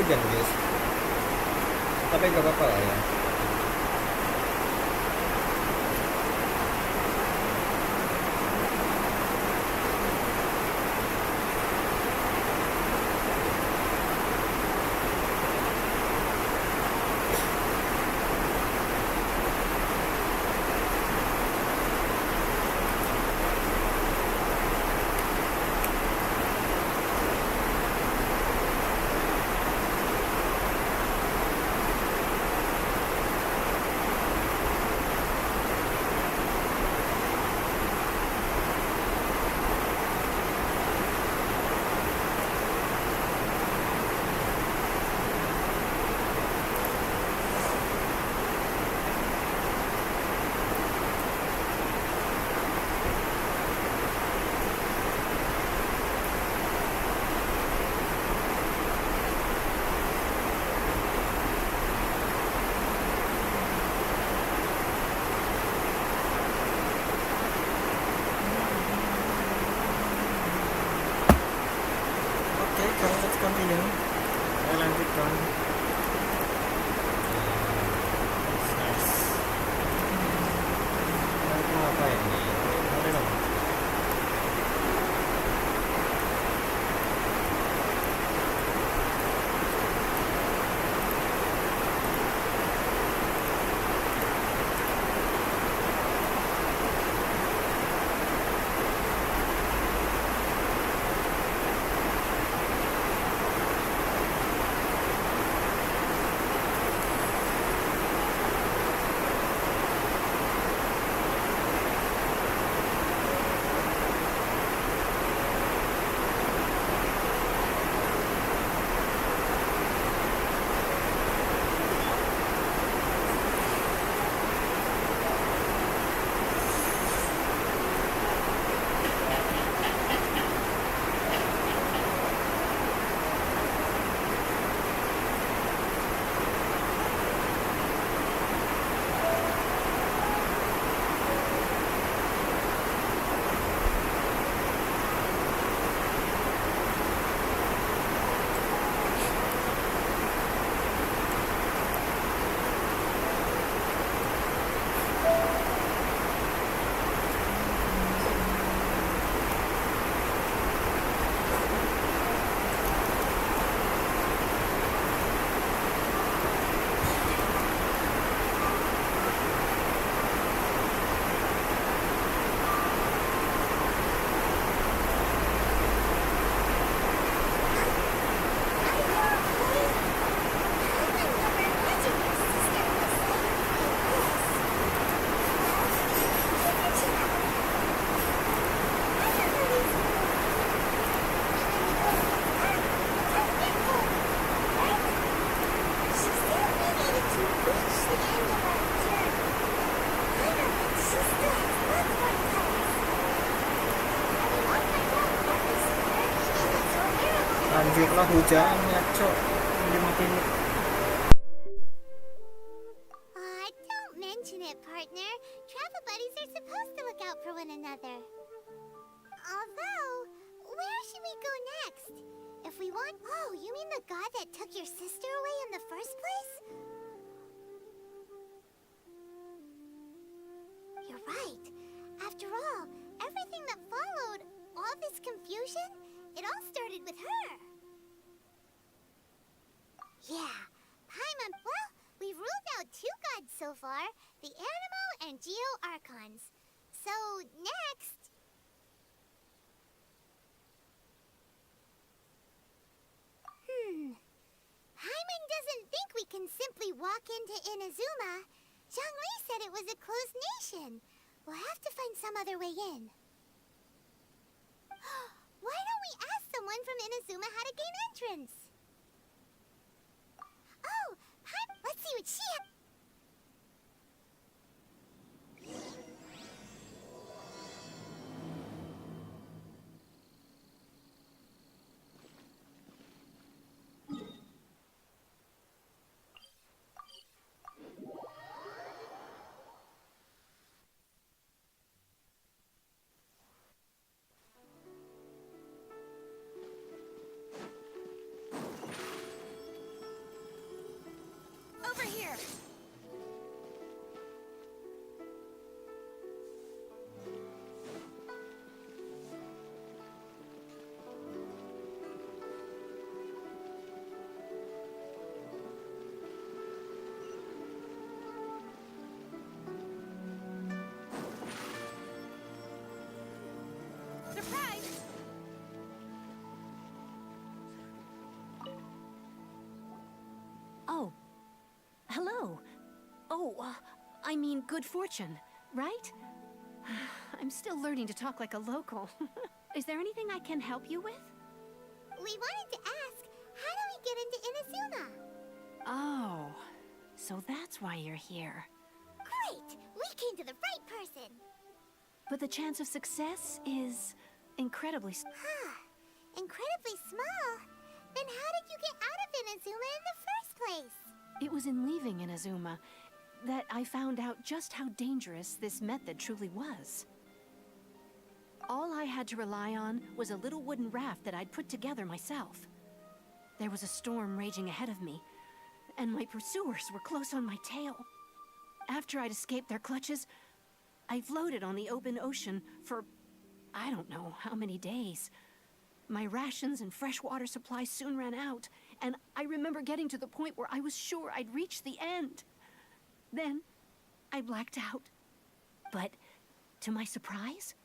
hujan guys, tapi gak apa-apa lah ya. Oke, kalau let's continue. Saya lanjutkan. Nice. Nanti ngapain nih? Ada dong. Anjirlah hujannya, cok. Ini makin Don't mention it, partner. Travel buddies are supposed to look out for one another. Although, where should we go next? If we want... Oh, you mean the god that took your sister away in the first place? You're right. After all, everything that followed, all this confusion, it all started with her. Yeah, Paimon... Well, we've ruled out two gods so far, the Animo and Geo Archons. So, next... Paimon doesn't think we can simply walk into Inazuma. Zhongli said it was a closed nation. We'll have to find some other way in. Why don't we ask someone from Inazuma how to gain entrance? Oh, let's see what she has. Surprise! Oh. Hello. Oh, I mean good fortune, right? I'm still learning to talk like a local. Is there anything I can help you with? We wanted to ask, how do we get into Inazuma? Oh, so that's why you're here. Great! We came to the right person! But the chance of success is incredibly Incredibly small. Then how did you get out of Inazuma in the first place? It was in leaving Inazuma that I found out just how dangerous this method truly was. All I had to rely on was a little wooden raft that I'd put together myself. There was a storm raging ahead of me, and my pursuers were close on my tail. After I'd escaped their clutches, I floated on the open ocean for I don't know how many days. My rations and fresh water supplies soon ran out, and I remember getting to the point where I was sure I'd reached the end. Then, I blacked out. But, to my surprise,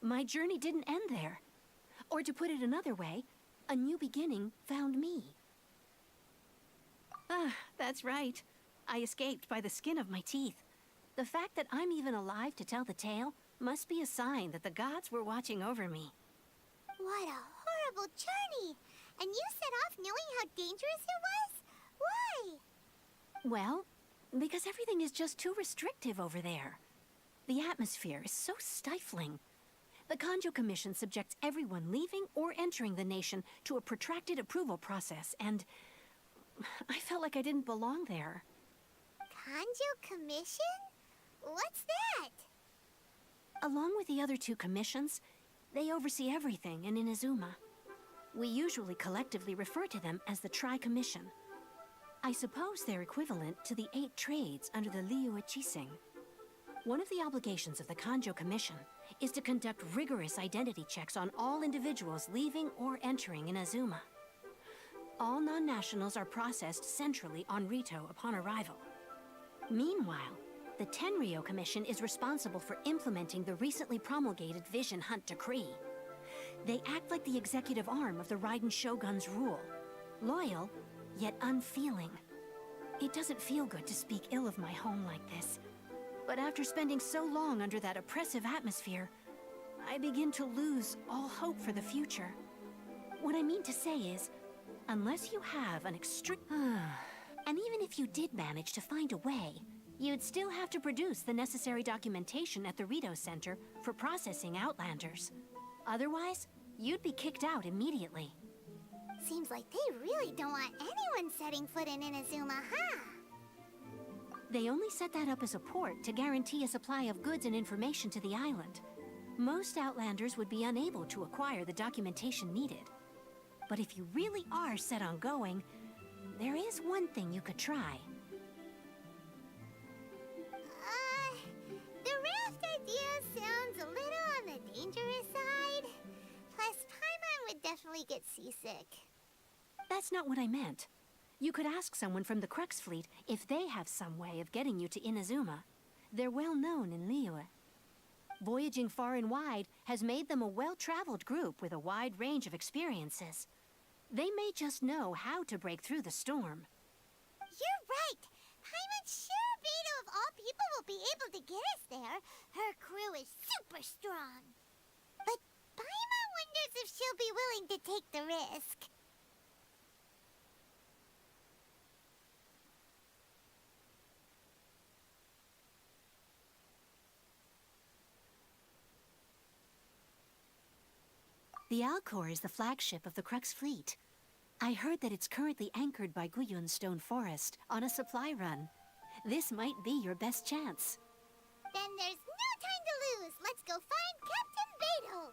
my journey didn't end there. Or to put it another way, a new beginning found me. Ah, that's right. I escaped by the skin of my teeth. The fact that I'm even alive to tell the tale must be a sign that the gods were watching over me. What a horrible journey! And you set off knowing how dangerous it was? Why? Well, because everything is just too restrictive over there. The atmosphere is so stifling. The Kanjo Commission subjects everyone leaving or entering the nation to a protracted approval process, and I felt like I didn't belong there. Kanjo Commission? What's that? Along with the other two commissions, they oversee everything in Inazuma. We usually collectively refer to them as the Tri-Commission. I suppose they're equivalent to the 8 trades under the Liyue Chising. One of the obligations of the Kanjo Commission is to conduct rigorous identity checks on all individuals leaving or entering Inazuma. All non-nationals are processed centrally on Rito upon arrival. Meanwhile, the Tenryo Commission is responsible for implementing the recently promulgated Vision Hunt Decree. They act like the executive arm of the Raiden Shogun's rule. Loyal, yet unfeeling. It doesn't feel good to speak ill of my home like this. But after spending so long under that oppressive atmosphere, I begin to lose all hope for the future. What I mean to say is, unless you have an extreme... and even if you did manage to find a way, you'd still have to produce the necessary documentation at the Rito Center for processing Outlanders. Otherwise, you'd be kicked out immediately. Seems like they really don't want anyone setting foot in Inazuma, huh? They only set that up as a port to guarantee a supply of goods and information to the island. Most Outlanders would be unable to acquire the documentation needed. But if you really are set on going, there is one thing you could try. The raft idea sounds a little on the dangerous side. Plus, Paimon would definitely get seasick. That's not what I meant. You could ask someone from the Crux Fleet if they have some way of getting you to Inazuma. They're well known in Liyue. Voyaging far and wide has made them a well-traveled group with a wide range of experiences. They may just know how to break through the storm. You're right! Paimon's sure Beidou of all people will be able to get us there. Her crew is super strong. But Paimon wonders if she'll be willing to take the risk. The Alcor is the flagship of the Crux Fleet. I heard that it's currently anchored by Guyun Stone Forest on a supply run. This might be your best chance. Then there's no time to lose. Let's go find Captain Beidou.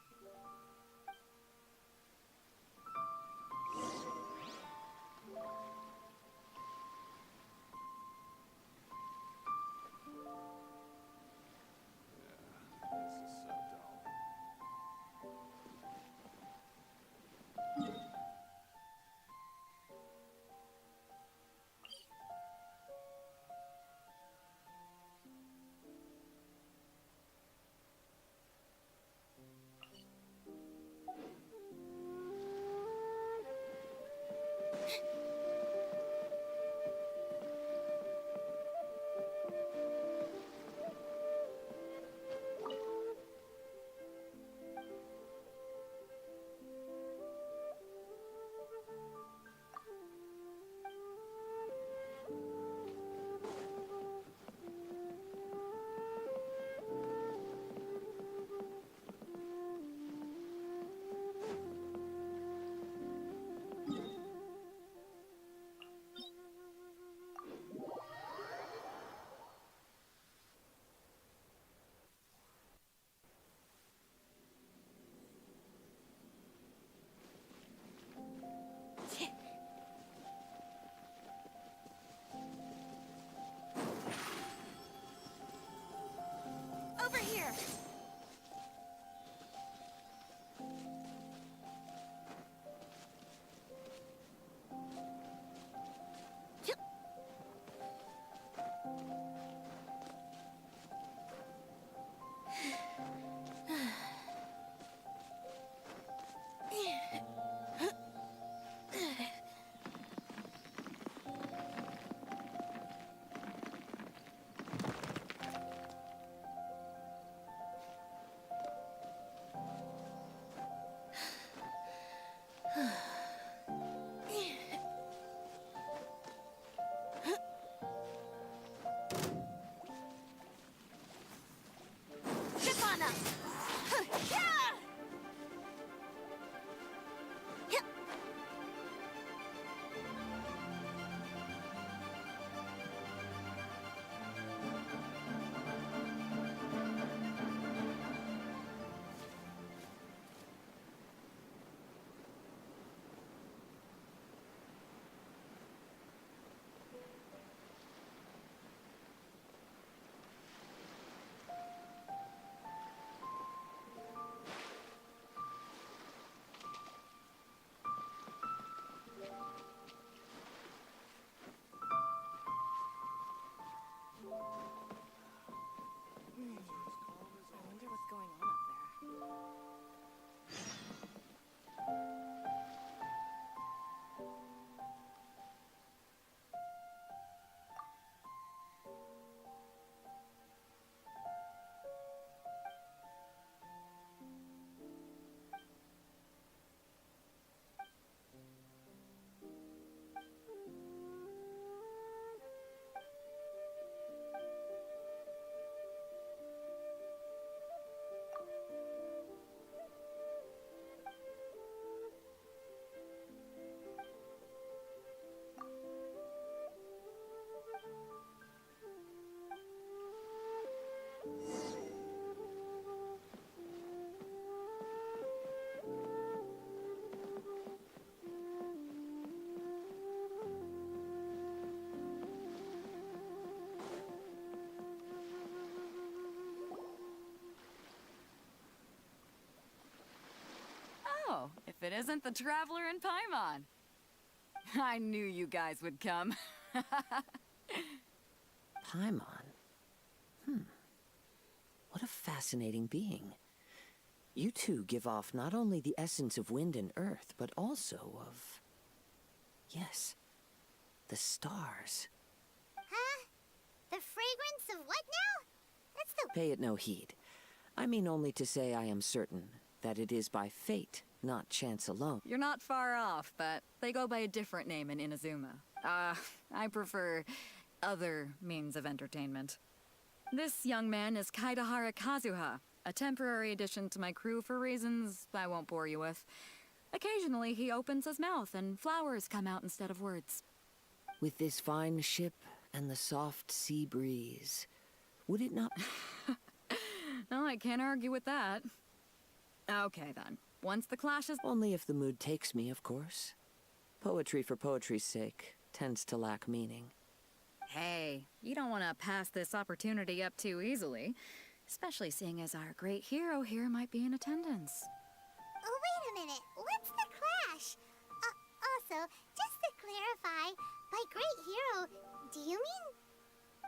there! Stefana! I wonder what's going on up there. Oh, if it isn't the Traveler and Paimon. I knew you guys would come. Paimon? What a fascinating being. You two give off not only the essence of wind and earth, but also of... yes, the stars. Huh? The fragrance of what now? That's the... Pay it no heed. I mean only to say I am certain that it is by fate, not chance alone. You're not far off, but they go by a different name in Inazuma. I prefer other means of entertainment. This young man is Kaidahara Kazuha, a temporary addition to my crew for reasons I won't bore you with. Occasionally, he opens his mouth and flowers come out instead of words. With this fine ship and the soft sea breeze, would it not... No, I can't argue with that. Okay, then. Once the clash is... Only if the mood takes me, of course. Poetry for poetry's sake tends to lack meaning. Hey, you don't want to pass this opportunity up too easily. Especially seeing as our great hero here might be in attendance. Oh, wait a minute. What's the clash? Also, just to clarify, by great hero, do you mean...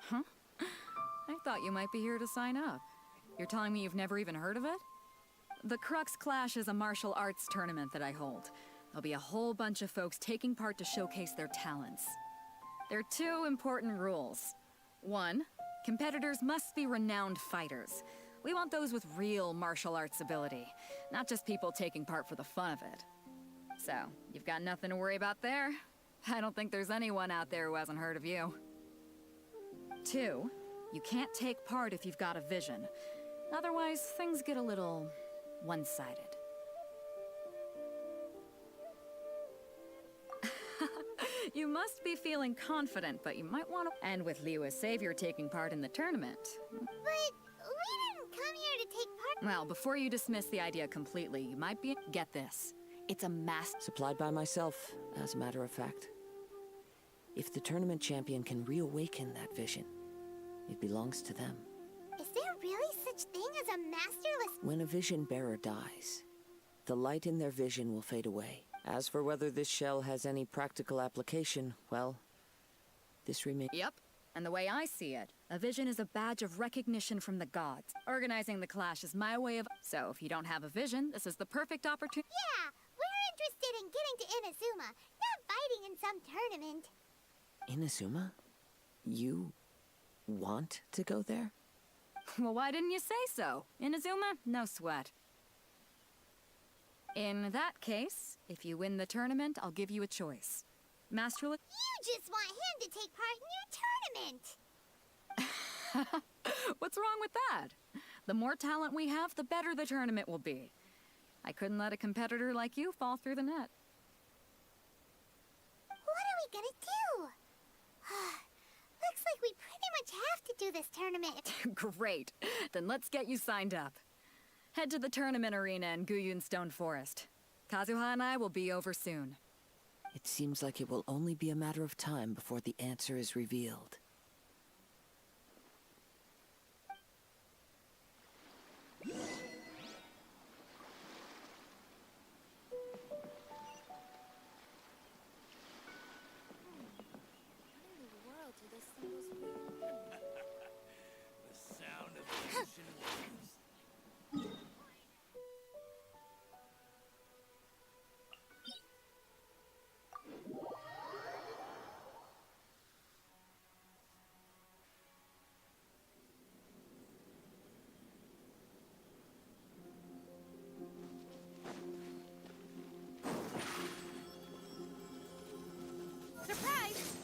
Huh? I thought you might be here to sign up. You're telling me you've never even heard of it? The Crux Clash is a martial arts tournament that I hold. There'll be a whole bunch of folks taking part to showcase their talents. There are two important rules. One, competitors must be renowned fighters. We want those with real martial arts ability, not just people taking part for the fun of it. So, you've got nothing to worry about there. I don't think there's anyone out there who hasn't heard of you. Two, you can't take part if you've got a vision. Otherwise, things get a little one-sided. You must be feeling confident, but you might want to... And with Liu as savior taking part in the tournament. But we didn't come here to take part... Well, before you dismiss the idea completely, you might be... Get this. It's a mass... Supplied by myself, as a matter of fact. If the tournament champion can reawaken that vision, it belongs to them. Is there really such thing as a masterless... When a vision bearer dies, the light in their vision will fade away. As for whether this shell has any practical application, well, this remains... Yep. And the way I see it, a vision is a badge of recognition from the gods. Organizing the clash is my way of... So if you don't have a vision, this is the perfect opportunity... Yeah, we're interested in getting to Inazuma, not fighting in some tournament. Inazuma? You want to go there? Well, why didn't you say so? Inazuma? No sweat. In that case, if you win the tournament, I'll give you a choice. Masterless... You just want him to take part in your tournament! What's wrong with that? The more talent we have, the better the tournament will be. I couldn't let a competitor like you fall through the net. What are we gonna do? Looks like we pretty much have to do this tournament. Great. Then let's get you signed up. Head to the tournament arena in Guyun Stone Forest. Kazuha and I will be over soon. It seems like it will only be a matter of time before the answer is revealed. Surprise!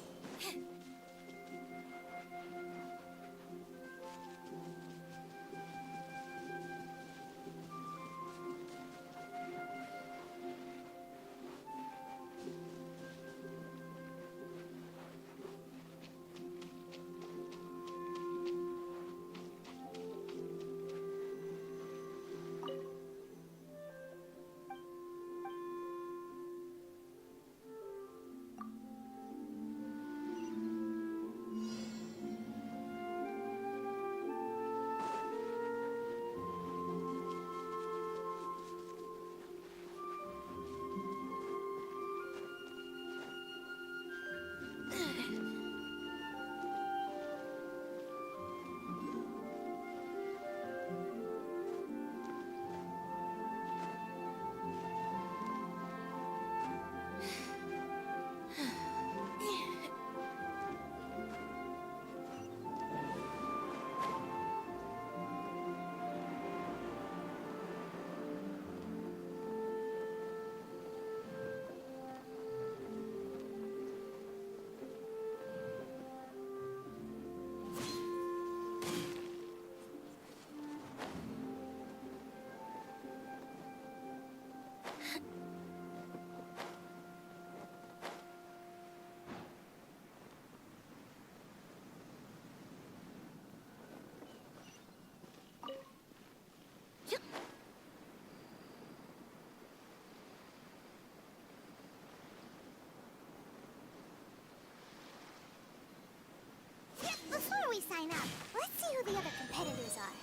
Before we sign up, let's see who the other competitors are.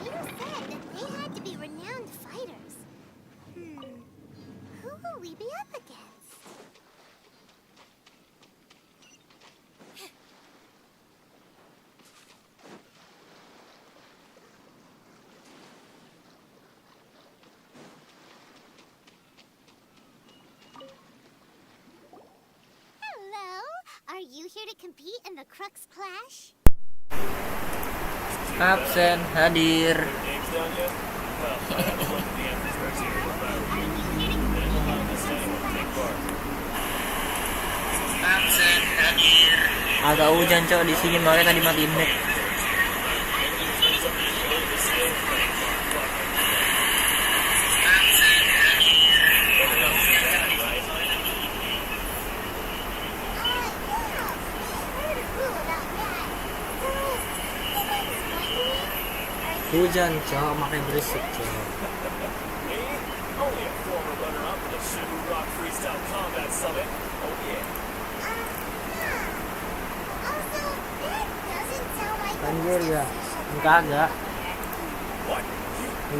You said that they had to be renowned fighters. Who will we be up against? Hello? Are you here to compete in the Crux Clash? Absen, hadir. Absen, hadir. Agak hujan cok di sini, makanya tadi matiin mic. Hujan cok, makanya berisik cok. Only a former runner-up at the Subaru Rock Freestyle Combat Summit. Oh yeah. Also, that doesn't sound like Anjir ya. Kagak. What?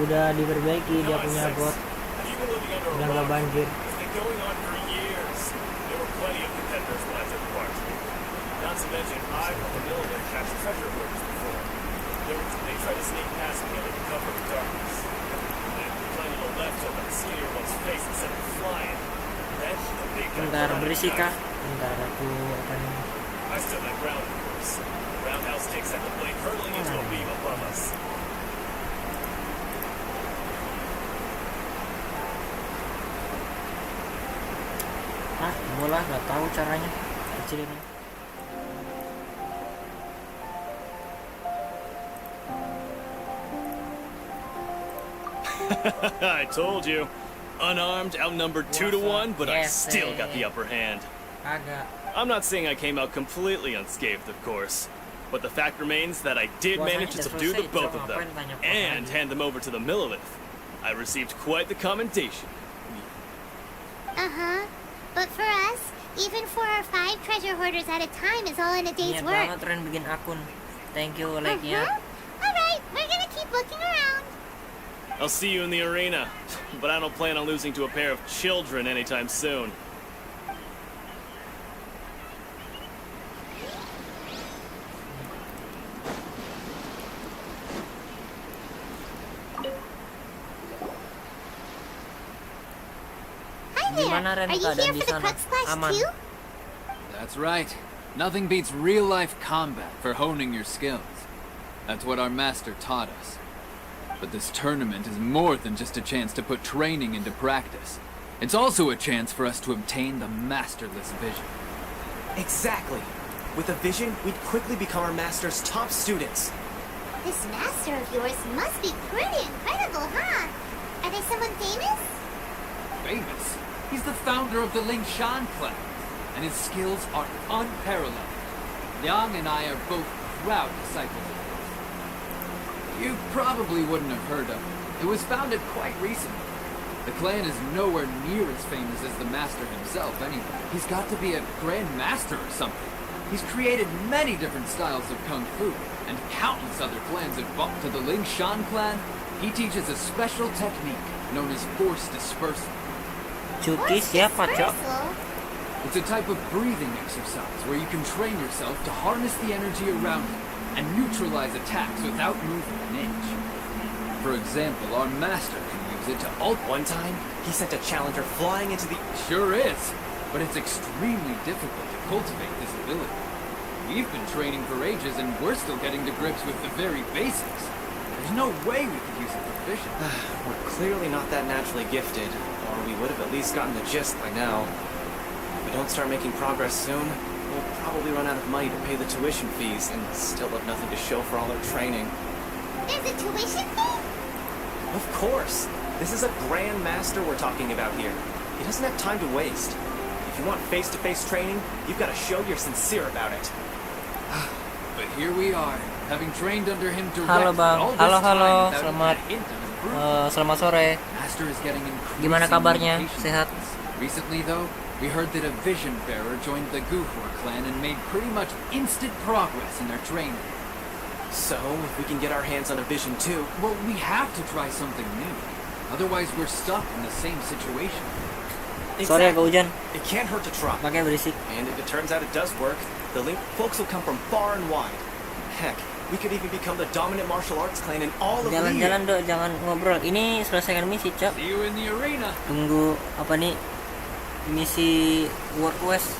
Udah diperbaiki dia punya got. Have you been living under Udah a nggak rock? banjir. It's been going on for years. There were plenty of competitors when I took part. Not to mention, I won the Milliville catch treasure hoarders before. They tried to sneak past me under the cover of darkness. They planted a left hook on the skinnier one's face instead of flying. Then the big guy Bentar, brought berisik it kah? back. Bentar, aku akan... I stood my ground, of course. The roundhouse kick sent the blade hurtling into a beam above us. Ah, bola nggak tahu caranya. Kecilin. I told you. Unarmed, outnumbered 2 to 1, but I Yes, still got the upper hand. Kagak. I'm not saying I came out completely unscathed, of course. But the fact remains that I did manage to subdue the both of them and hand them over to the Millilith. I received quite the commendation. Uh-huh. But for us, even 4 or 5 treasure hoarders at a time is all in a day's Niat work. banget Ren bikin akun. Thank you like-nya. Alright, we're gonna keep looking around. I'll see you in the arena, but I don't plan on losing to a pair of children anytime soon. Hi there. Gimana, Ren, Are you keadaan here di for the sana? Crux Clash Aman. too? That's right. Nothing beats real-life combat for honing your skills. That's what our master taught us. But this tournament is more than just a chance to put training into practice. It's also a chance for us to obtain the masterless vision. Exactly. With a vision, we'd quickly become our master's top students. This master of yours must be pretty incredible, huh? Are they someone famous? Famous? He's the founder of the Ling Shan clan, and his skills are unparalleled. Yang and I are both proud disciples of his. You probably wouldn't have heard of it. It was founded quite recently. The clan is nowhere near as famous as the master himself anyway. He's got to be a grand master or something. He's created many different styles of kung fu, and countless other clans have bumped to the Ling Shan clan. He teaches a special technique known as force dispersal. Cuki siapa, Cok? Dispersal? It's a type of breathing exercise where you can train yourself to harness the energy around you and neutralize attacks without moving an inch. For example, our master can use it to One time, he sent a challenger flying into the... Sure is, but it's extremely difficult to cultivate this ability. We've been training for ages and we're still getting to grips with the very basics. There's no way we could use it proficiently. We're clearly not that naturally gifted, or we would have at least gotten the gist by now. If we don't start making progress soon, we'll probably run out of money to pay the tuition fees and still have nothing to show for all our training. There's a tuition fee? Of course! This is a grand master we're talking about here. He doesn't have time to waste. If you want face-to-face training, you've got to show you're sincere about it. But here we are, having trained under him directly Halo Bang, all this halo time halo, without selamat even a hint of improvement. selamat sore. Master is getting Gimana kabarnya? increasingly Sehat? patient. Recently, though, we heard that a vision bearer joined the Guhor clan and made pretty much instant progress in their training. So, if we can get our hands on a vision too... Well, we have to try something new. Otherwise, we're stuck in the same situation. Sorry agak hujan, It can't hurt to try. makanya berisik. And if it turns out it does work, the Link folks will come from far and wide. Heck, we could even become the dominant martial arts clan in all of Jalan-jalan Liyue. dok, jangan ngobrol. Ini selesaikan misi, Cok. See you in the arena. Tunggu apa nih? Misi work quest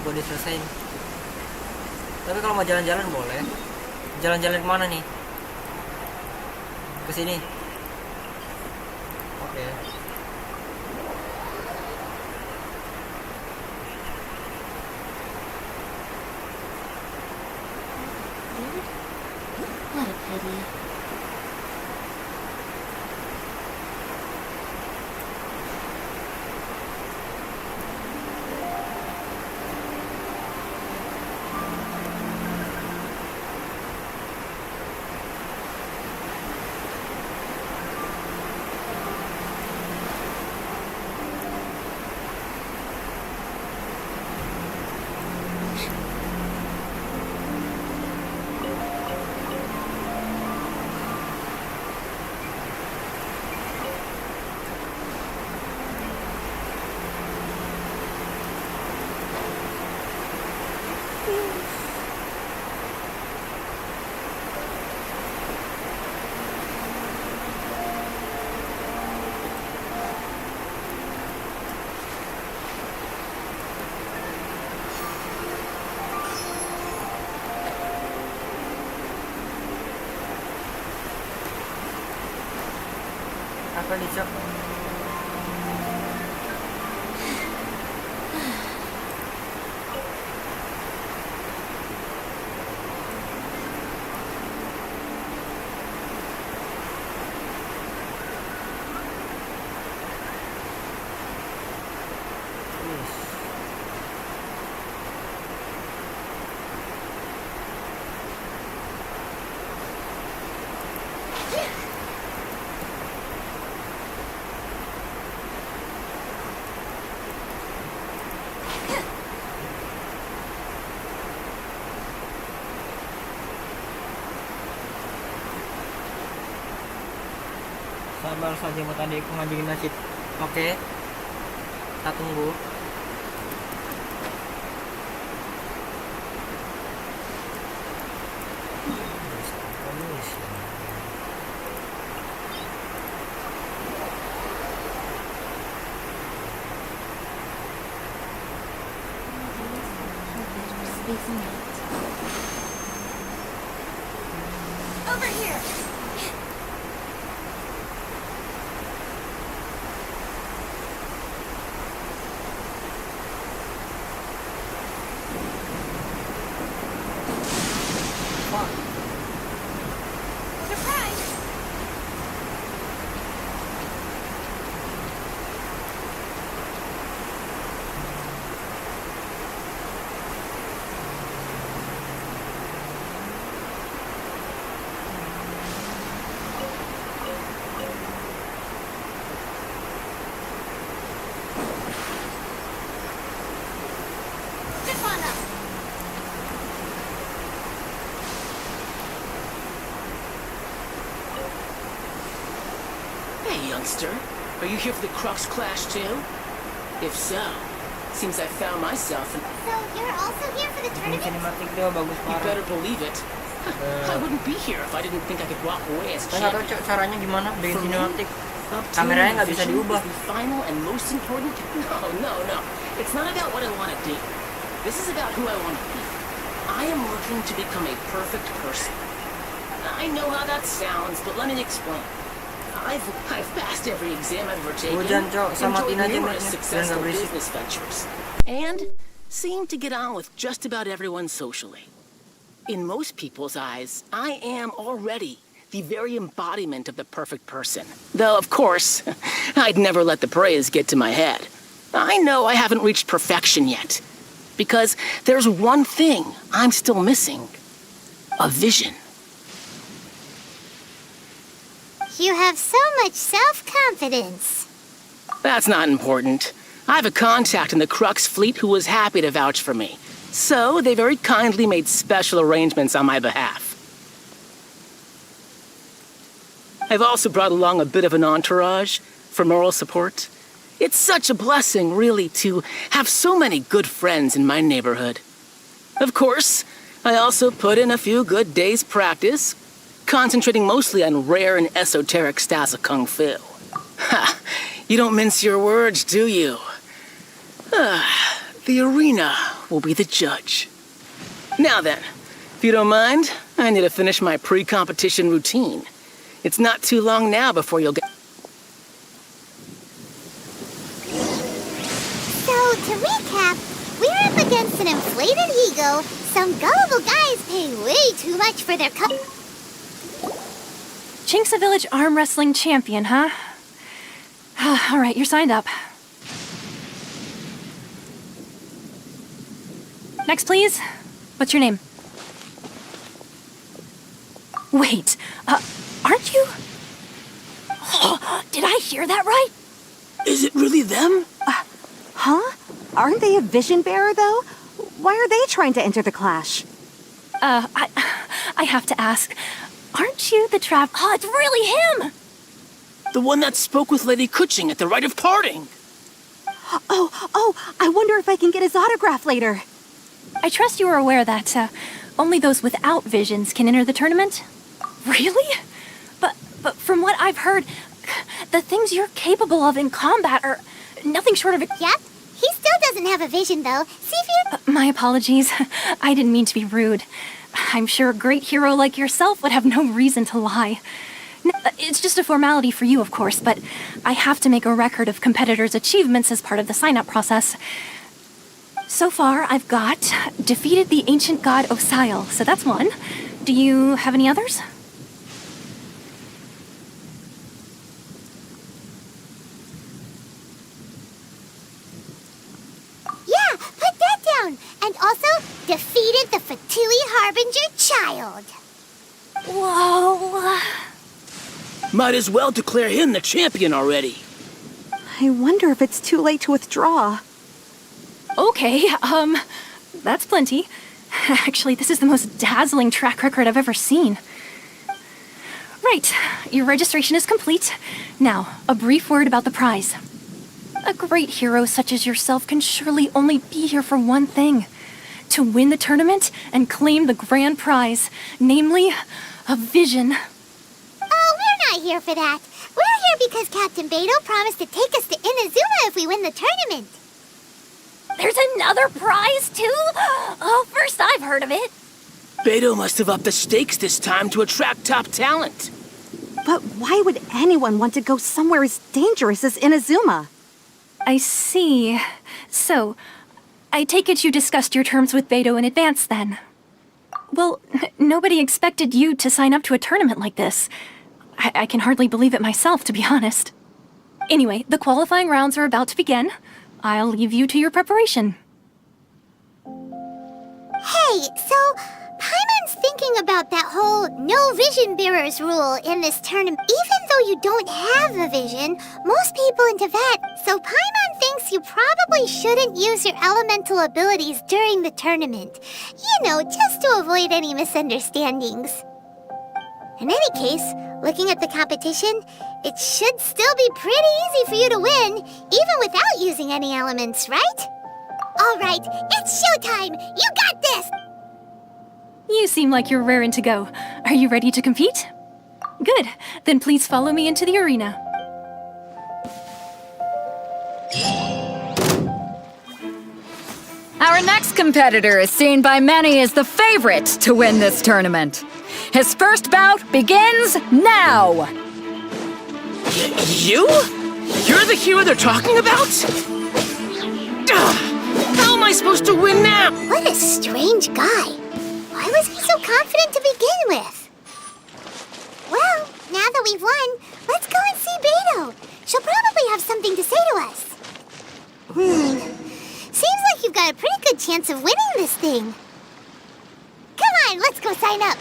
buat diselesain. Tapi kalau mau jalan-jalan boleh. Jalan-jalan kemana nih? Ke sini. Oke. What a pity. Apa nih, Cok? Sabar saja buat adikku ngajuin nasib. Oke. Kita tunggu. Over here! Surprise! Stefano! Hey, youngster. Are you here for the Crux Clash too? If so, seems I found myself in... So you're also here for the Ini tournament? sinematik dia bagus You parah. better believe it. I wouldn't be here if I didn't think I could walk away as Saya nggak tahu, champion. Cok, caranya gimana bikin For me, sinematik. obtaining Kameranya nggak bisa vision diubah. is the final and most important... No. It's not about what I want to do. This is about who I want to be. I am looking to become a perfect person. I know how that sounds, but let me explain. I've passed every exam I've ever taken, Hujan, Cok, samatin enjoyed aja numerous mic-nya, biar successful nggak berisik. business ventures, and seem to get on with just about everyone socially. In most people's eyes, I am already the very embodiment of the perfect person. Though, of course, I'd never let the praise get to my head. I know I haven't reached perfection yet, because there's one thing I'm still missing: a vision. You have so much self-confidence. That's not important. I have a contact in the Crux fleet who was happy to vouch for me. So they very kindly made special arrangements on my behalf. I've also brought along a bit of an entourage for moral support. It's such a blessing, really, to have so many good friends in my neighborhood. Of course, I also put in a few good days' practice, concentrating mostly on rare and esoteric styles of Kung Fu. Ha! You don't mince your words, do you? The arena will be the judge. Now then, if you don't mind, I need to finish my pre-competition routine. It's not too long now before you'll get... So, to recap, we're up against an inflated ego. Some gullible guys pay way too much for their Chinksa Village arm wrestling champion, huh? All right, you're signed up. Next, please. What's your name? Wait, aren't you? Did I hear that right? Is it really them? Huh? Aren't they a vision bearer, though? Why are they trying to enter the clash? I have to ask. Aren't you the Oh, it's really him! The one that spoke with Lady Kuching at the rite of parting. Oh, I wonder if I can get his autograph later. I trust you are aware that only those without visions can enter the tournament? Really? But from what I've heard, the things you're capable of in combat are nothing short of... Yep. He still doesn't have a vision, though. See if you... my apologies. I didn't mean to be rude. I'm sure a great hero like yourself would have no reason to lie. It's just a formality for you, of course, but I have to make a record of competitors' achievements as part of the sign-up process. So far, I've got defeated the ancient god Osile, so that's one. Do you have any others? Yeah, put that down. And also, defeated the Fatui Harbinger child. Whoa. Might as well declare him the champion already. I wonder if it's too late to withdraw. Okay, that's plenty. Actually, this is the most dazzling track record I've ever seen. Right, your registration is complete. Now, a brief word about the prize. A great hero such as yourself can surely only be here for one thing. To win the tournament and claim the grand prize, namely, a vision. Oh, we're not here for that. We're here because Captain Beidou promised to take us to Inazuma if we win the tournament. There's another prize, too? Oh, first I've heard of it. Beidou must have upped the stakes this time to attract top talent. But why would anyone want to go somewhere as dangerous as Inazuma? I see. So, I take it you discussed your terms with Beidou in advance, then? Well, nobody expected you to sign up to a tournament like this. I can hardly believe it myself, to be honest. Anyway, the qualifying rounds are about to begin. I'll leave you to your preparation. Hey, so Paimon's thinking about that whole no vision bearers rule in this tournament. Even though you don't have a vision, most people in Tibet, so Paimon thinks you probably shouldn't use your elemental abilities during the tournament. You know, just to avoid any misunderstandings. In any case, looking at the competition, it should still be pretty easy for you to win, even without using any elements, right? All right, it's showtime! You got this! You seem like you're raring to go. Are you ready to compete? Good. Then please follow me into the arena. Our next competitor is seen by many as the favorite to win this tournament. His first bout begins now! You? You're the hero they're talking about? Ugh, how am I supposed to win now? What a strange guy. Why was he so confident to begin with? Well, now that we've won, let's go and see Beidou. She'll probably have something to say to us. Seems like you've got a pretty good chance of winning this thing. Come on, let's go sign up.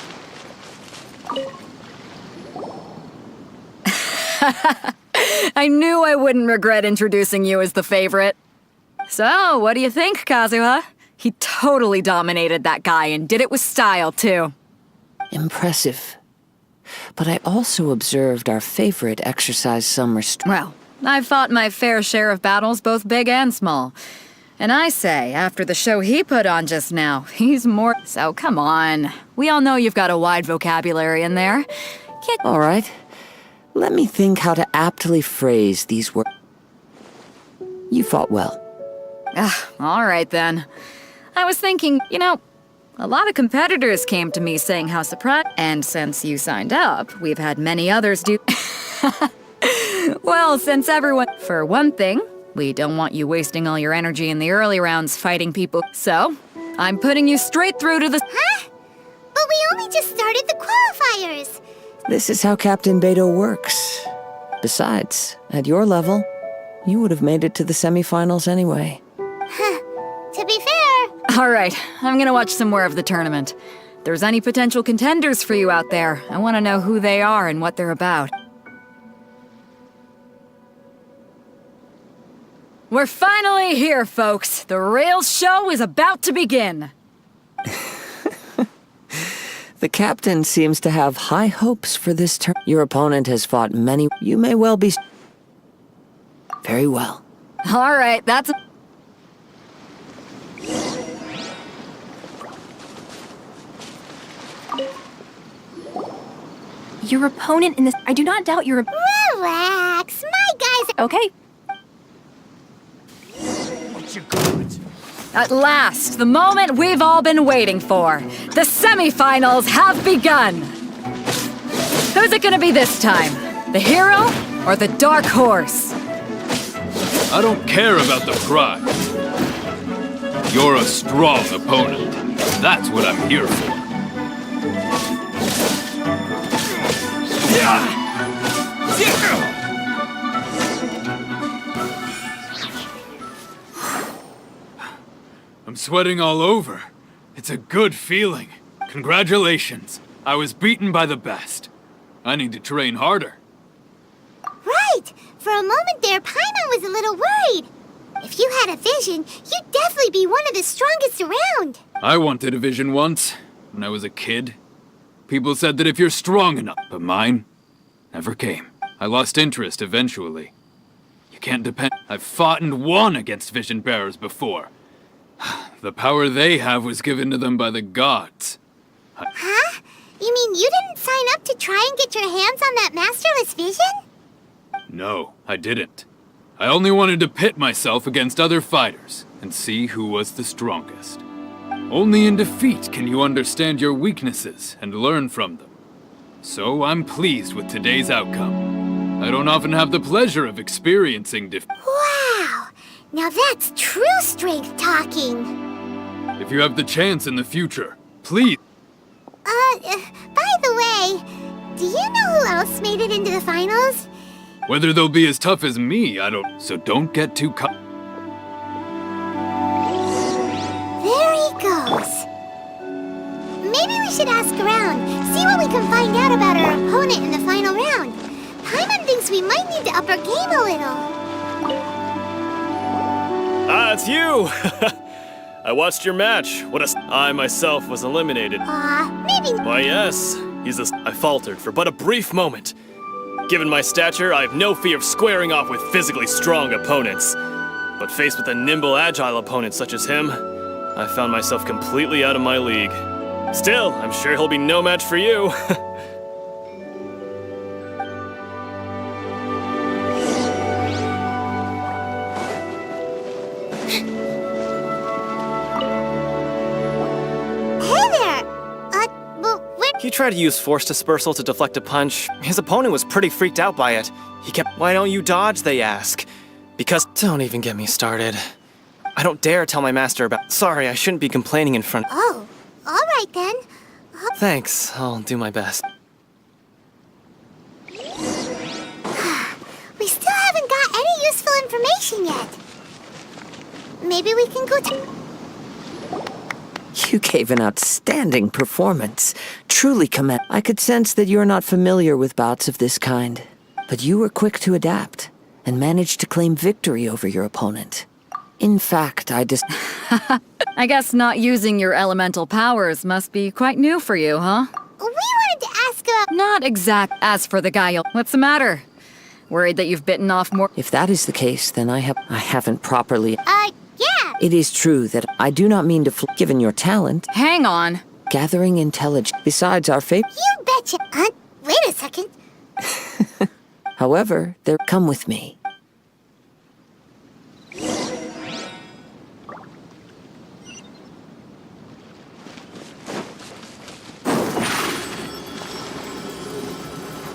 I knew I wouldn't regret introducing you as the favorite. So, what do you think, Kazuha? He totally dominated that guy and did it with style, too. Impressive. But I also observed our favorite exercise some restraint. Well, I've fought my fair share of battles, both big and small. And I say, after the show he put on just now, he's more... So, come on. We all know you've got a wide vocabulary in there. All right. Let me think how to aptly phrase these words. You fought well. All right, then. I was thinking, you know, a lot of competitors came to me saying how surprised... And since you signed up, we've had many others do... Well, since everyone... For one thing, we don't want you wasting all your energy in the early rounds fighting people. So, I'm putting you straight through to the... Huh? But we only just started the qualifiers. This is how Captain Beidou works. Besides, at your level, you would have made it to the semifinals anyway. To be fair... All right, I'm gonna watch some more of the tournament. If there's any potential contenders for you out there, I want to know who they are and what they're about. We're finally here, folks. The real show is about to begin. The captain seems to have high hopes for this turn. Your opponent has fought many. You may well be... Very well. All right, that's... Your opponent in this. I do not doubt your. Relax. My guys are. Okay. At last, the moment we've all been waiting for. The semifinals have begun. Who's it gonna be this time? The hero or the dark horse? I don't care about the prize. You're a strong opponent. That's what I'm here for. I'm sweating all over. It's a good feeling. Congratulations. I was beaten by the best. I need to train harder. Right! For a moment there, Paimon was a little worried. If you had a vision, you'd definitely be one of the strongest around. I wanted a vision once, when I was a kid. People said that if you're strong enough, but mine never came. I lost interest eventually. You can't depend. I've fought and won against vision bearers before. The power they have was given to them by the gods. Huh? You mean you didn't sign up to try and get your hands on that masterless vision? No, I didn't. I only wanted to pit myself against other fighters and see who was the strongest. Only in defeat can you understand your weaknesses and learn from them. So I'm pleased with today's outcome. I don't often have the pleasure of experiencing defeat. Wow! Now that's true strength talking. If you have the chance in the future, please. By the way, do you know who else made it into the finals? Whether they'll be as tough as me, I don't. So don't get too There he goes. Maybe we should ask around, see what we can find out about our opponent in the final round. Paimon thinks we might need to up our game a little. Ah, it's you! I watched your match. I myself was eliminated. Maybe. Why, yes. I faltered for but a brief moment. Given my stature, I have no fear of squaring off with physically strong opponents. But faced with a nimble, agile opponent such as him, I found myself completely out of my league. Still, I'm sure he'll be no match for you. He tried to use force dispersal to deflect a punch. His opponent was pretty freaked out by it. He kept, "Why don't you dodge?" they ask. Because, don't even get me started. I don't dare tell my master about. Sorry, I shouldn't be complaining in front. Oh, all right then. Thanks, I'll do my best. We still haven't got any useful information yet. Maybe we can go to... You gave an outstanding performance. Truly commend. I could sense that you're not familiar with bouts of this kind, but you were quick to adapt and managed to claim victory over your opponent. In fact, I guess not using your elemental powers must be quite new for you, huh? We wanted to ask about... Not exact. As for the guy, what's the matter? Worried that you've bitten off more? If that is the case, then I haven't properly... Yeah. It is true that I do not mean to given your talent. Hang on. Gathering intelligence. Besides our fate... You betcha. Wait a second. However, come with me.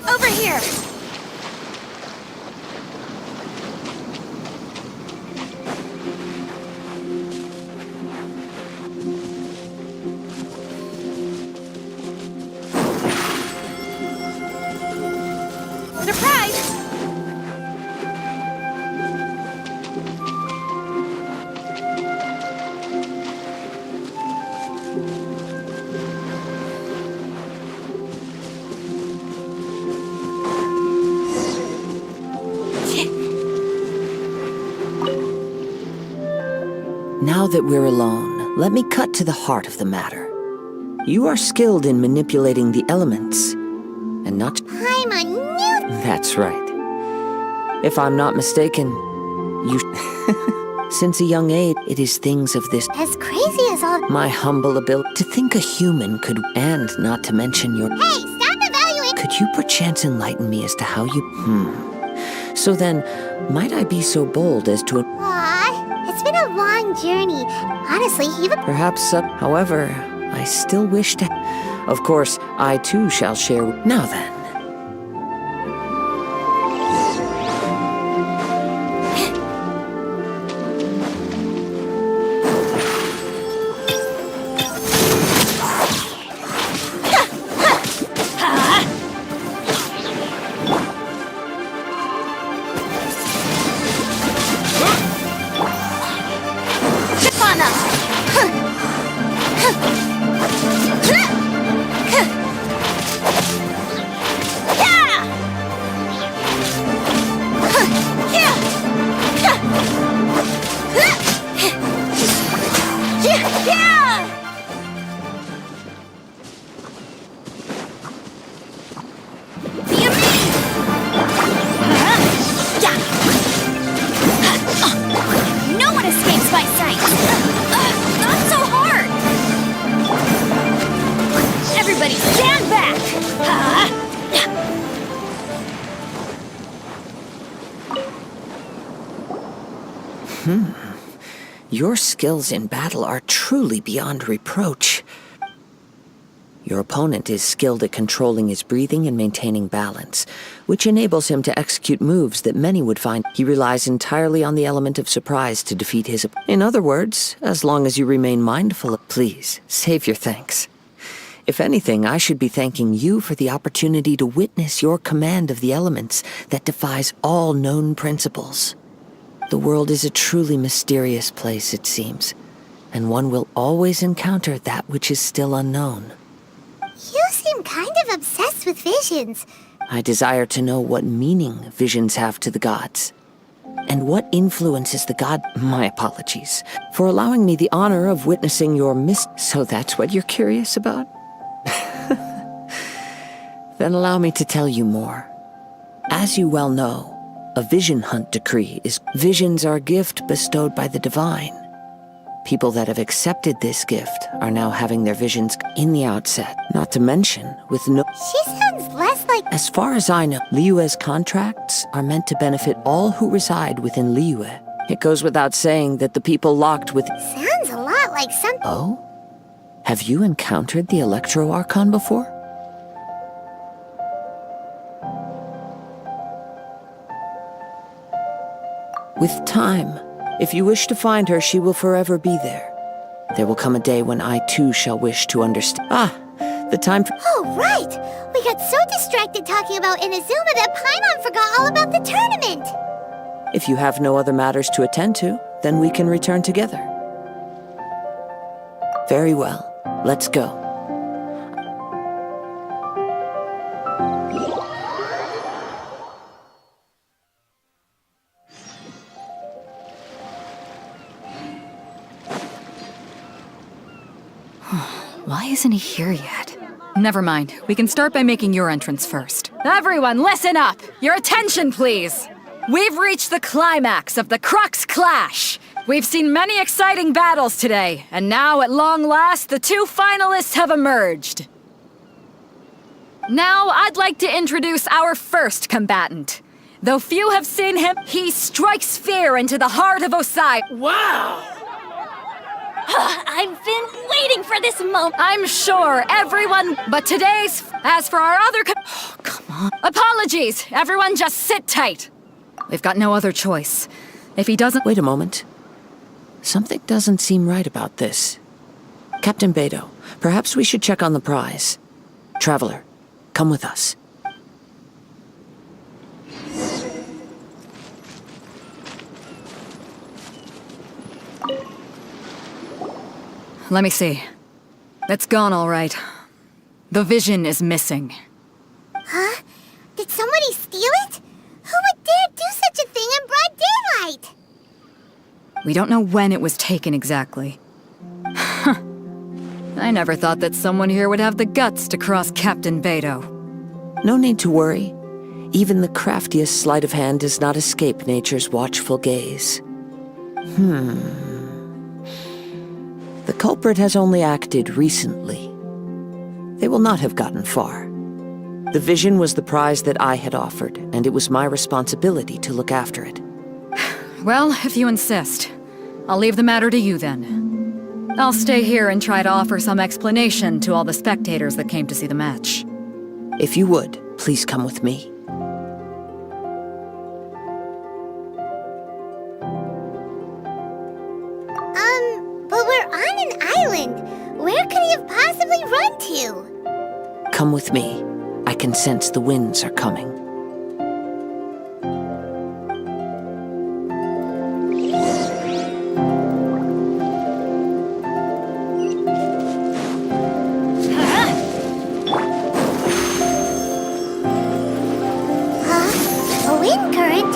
Over here. Surprise! Now that we're alone, let me cut to the heart of the matter. You are skilled in manipulating the elements, and not... Paimon knew... That's right. If I'm not mistaken, you... Since a young age, it is things of this... As crazy as all... My humble ability to think a human could... And not to mention your... Hey, stop evaluating... Could you perchance enlighten me as to how you... So then, might I be so bold as to... Aw, it's been a long journey. Honestly, even... Perhaps, however, I still wish to... Of course, I too shall share... Now then. No one escapes my sight! Not so hard! Everybody stand back! Your skills in battle are truly beyond reproach. Your opponent is skilled at controlling his breathing and maintaining balance, which enables him to execute moves that many would find. He relies entirely on the element of surprise to defeat his opponent. In other words, as long as you remain mindful of... Please, save your thanks. If anything, I should be thanking you for the opportunity to witness your command of the elements that defies all known principles. The world is a truly mysterious place, it seems, and one will always encounter that which is still unknown. You seem kind of obsessed with visions. I desire to know what meaning visions have to the gods, and what influences the god... My apologies for allowing me the honor of witnessing your So that's what you're curious about? Then allow me to tell you more. As you well know, a vision hunt decree is... Visions are a gift bestowed by the divine. People that have accepted this gift are now having their visions in the outset, not to mention with no... She sounds less like... As far as I know, Liyue's contracts are meant to benefit all who reside within Liyue. It goes without saying that the people locked with... Sounds a lot like something... Oh? Have you encountered the Electro Archon before? With time, if you wish to find her, she will forever be there. There will come a day when I too shall wish to understand. The time for... Oh, right! We got so distracted talking about Inazuma that Paimon forgot all about the tournament! If you have no other matters to attend to, then we can return together. Very well. Let's go. Why isn't he here yet? Never mind. We can start by making your entrance first. Everyone, listen up! Your attention, please! We've reached the climax of the Crux Clash! We've seen many exciting battles today, and now, at long last, the two finalists have emerged. Now, I'd like to introduce our first combatant. Though few have seen him, he strikes fear into the heart of Osai. Wow! I've been waiting for this moment. I'm sure everyone, but today's... As for our other... Oh, come on. Apologies! Everyone just sit tight. We've got no other choice. If he doesn't... Wait a moment. Something doesn't seem right about this. Captain Beidou, perhaps we should check on the prize. Traveler, come with us. Let me see. It's gone all right. The vision is missing. Huh? Did somebody steal it? Who would dare do such a thing in broad daylight? We don't know when it was taken exactly. I never thought that someone here would have the guts to cross Captain Beidou. No need to worry. Even the craftiest sleight of hand does not escape nature's watchful gaze. The culprit has only acted recently. They will not have gotten far. The vision was the prize that I had offered, and it was my responsibility to look after it. Well, if you insist, I'll leave the matter to you then. I'll stay here and try to offer some explanation to all the spectators that came to see the match. If you would, please come with me. But we're on an island. Where could he have possibly run to? Come with me. I can sense the winds are coming. A wind current?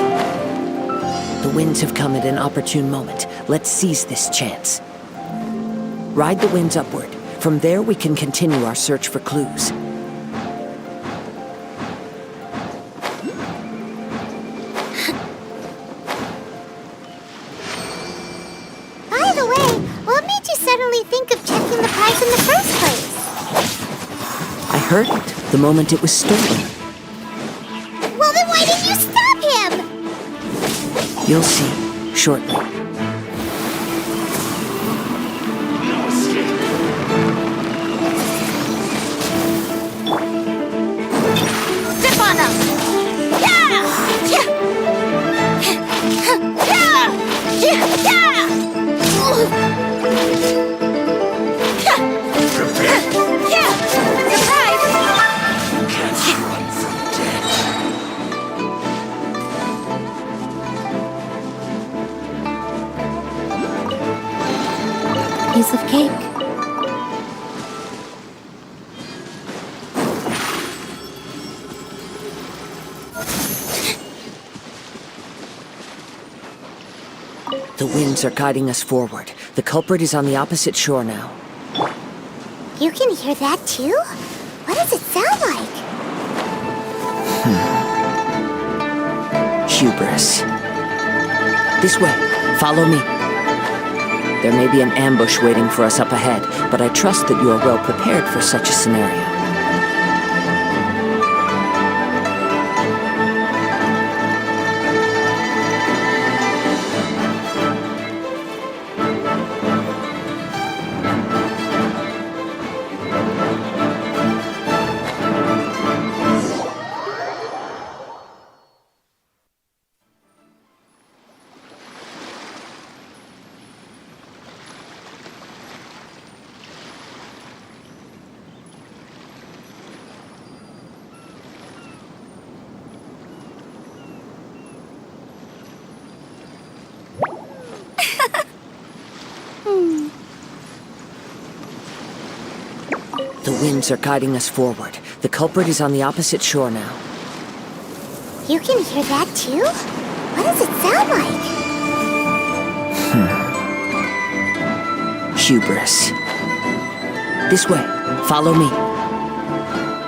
The winds have come at an opportune moment. Let's seize this chance. Ride the winds upward. From there, we can continue our search for clues. By the way, what made you suddenly think of checking the prize in the first place? I heard it the moment it was stolen. Well, then why didn't you stop him? You'll see, shortly. Step on him! Yeah! Yeah! Yeah! Yeah! Yeah! Surprise! Can't run from death. Piece of cake. The winds are guiding us forward. The culprit is on the opposite shore now. You can hear that too? What does it sound like? Hubris. This way. Follow me. There may be an ambush waiting for us up ahead, but I trust that you are well prepared for such a scenario. The winds are guiding us forward. The culprit is on the opposite shore now. You can hear that too? What does it sound like? Hubris. This way. Follow me.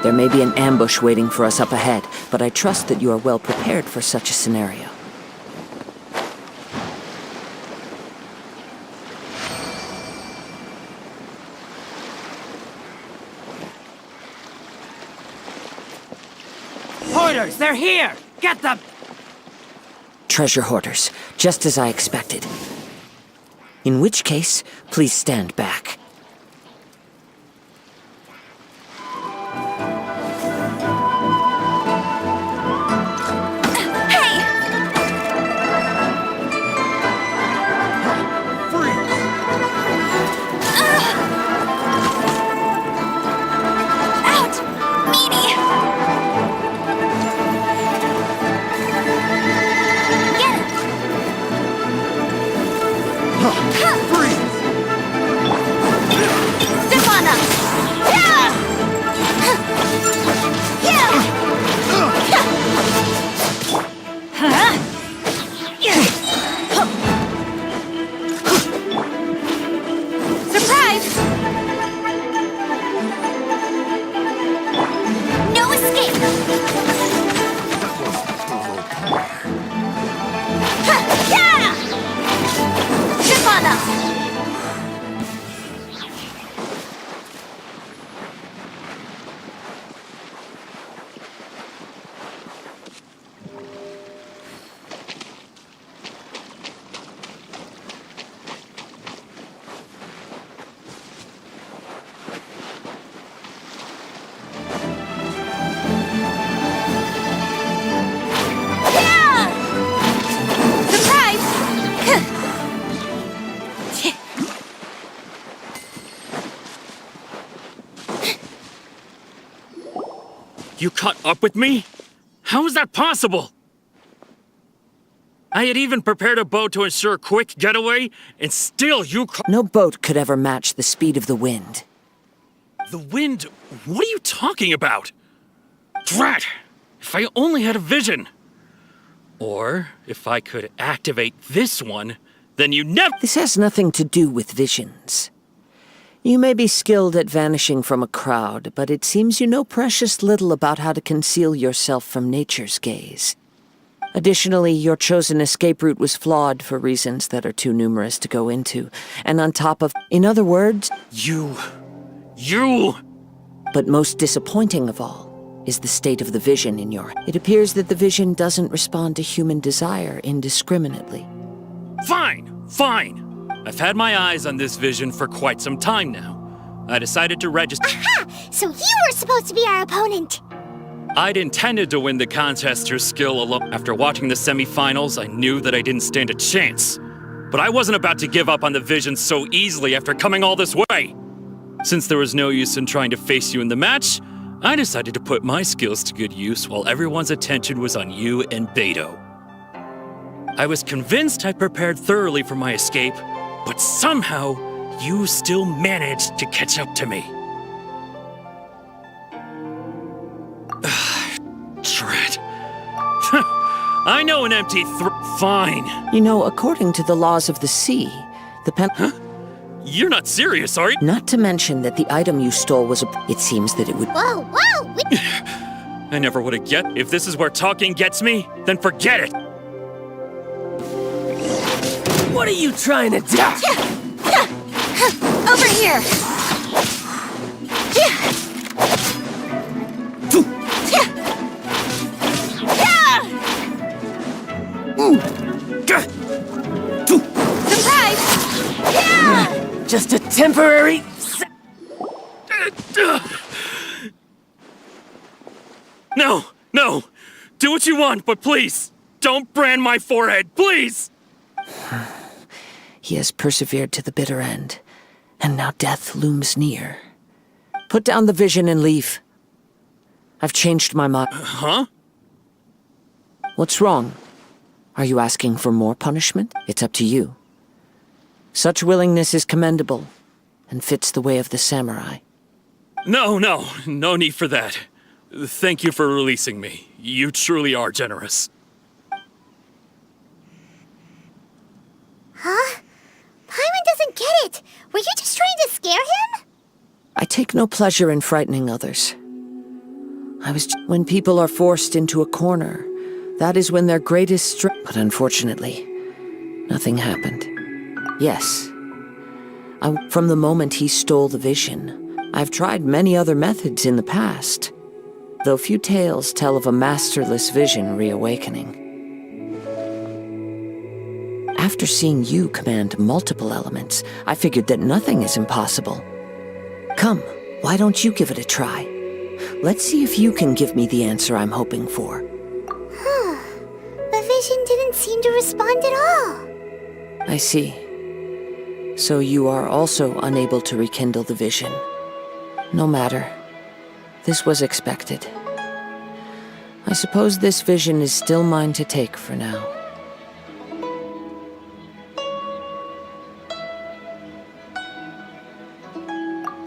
There may be an ambush waiting for us up ahead, but I trust that you are well prepared for such a scenario. Hoarders, they're here! Get them! Treasure hoarders, just as I expected. In which case, please stand back. You caught up with me? How is that possible? I had even prepared a boat to ensure a quick getaway, and still you No boat could ever match the speed of the wind. The wind? What are you talking about? Drat! If I only had a vision! Or, if I could activate this one, then you never— This has nothing to do with visions. You may be skilled at vanishing from a crowd, but it seems you know precious little about how to conceal yourself from nature's gaze. Additionally, your chosen escape route was flawed for reasons that are too numerous to go into. And on top of— In other words— You! But most disappointing of all is the state of the vision in your— It appears that the vision doesn't respond to human desire indiscriminately. Fine! I've had my eyes on this vision for quite some time now. I decided to register— Aha! So you were supposed to be our opponent! I'd intended to win the contest through skill alone. After watching the semifinals, I knew that I didn't stand a chance. But I wasn't about to give up on the vision so easily after coming all this way. Since there was no use in trying to face you in the match, I decided to put my skills to good use while everyone's attention was on you and Beto. I was convinced I prepared thoroughly for my escape, but somehow, you still managed to catch up to me. Drat. I know an empty Fine. You know, according to the laws of the sea, the Huh? You're not serious, are you? Not to mention that the item you stole was It seems that it would— Whoa! I never would have guessed. If this is where talking gets me, then forget it. What are you trying to do? Over here! Surprise! Just a temporary... No! Do what you want, but please, don't brand my forehead, please! He has persevered to the bitter end, and now death looms near. Put down the vision and leave. I've changed my mind. Huh? What's wrong? Are you asking for more punishment? It's up to you. Such willingness is commendable, and fits the way of the samurai. No need for that. Thank you for releasing me. You truly are generous. Huh? Paimon doesn't get it! Were you just trying to scare him? I take no pleasure in frightening others. When people are forced into a corner, that is when their greatest strength— But unfortunately, nothing happened. Yes. From the moment he stole the vision, I've tried many other methods in the past, though few tales tell of a masterless vision reawakening. After seeing you command multiple elements, I figured that nothing is impossible. Come, why don't you give it a try? Let's see if you can give me the answer I'm hoping for. The vision didn't seem to respond at all. I see. So you are also unable to rekindle the vision. No matter. This was expected. I suppose this vision is still mine to take for now.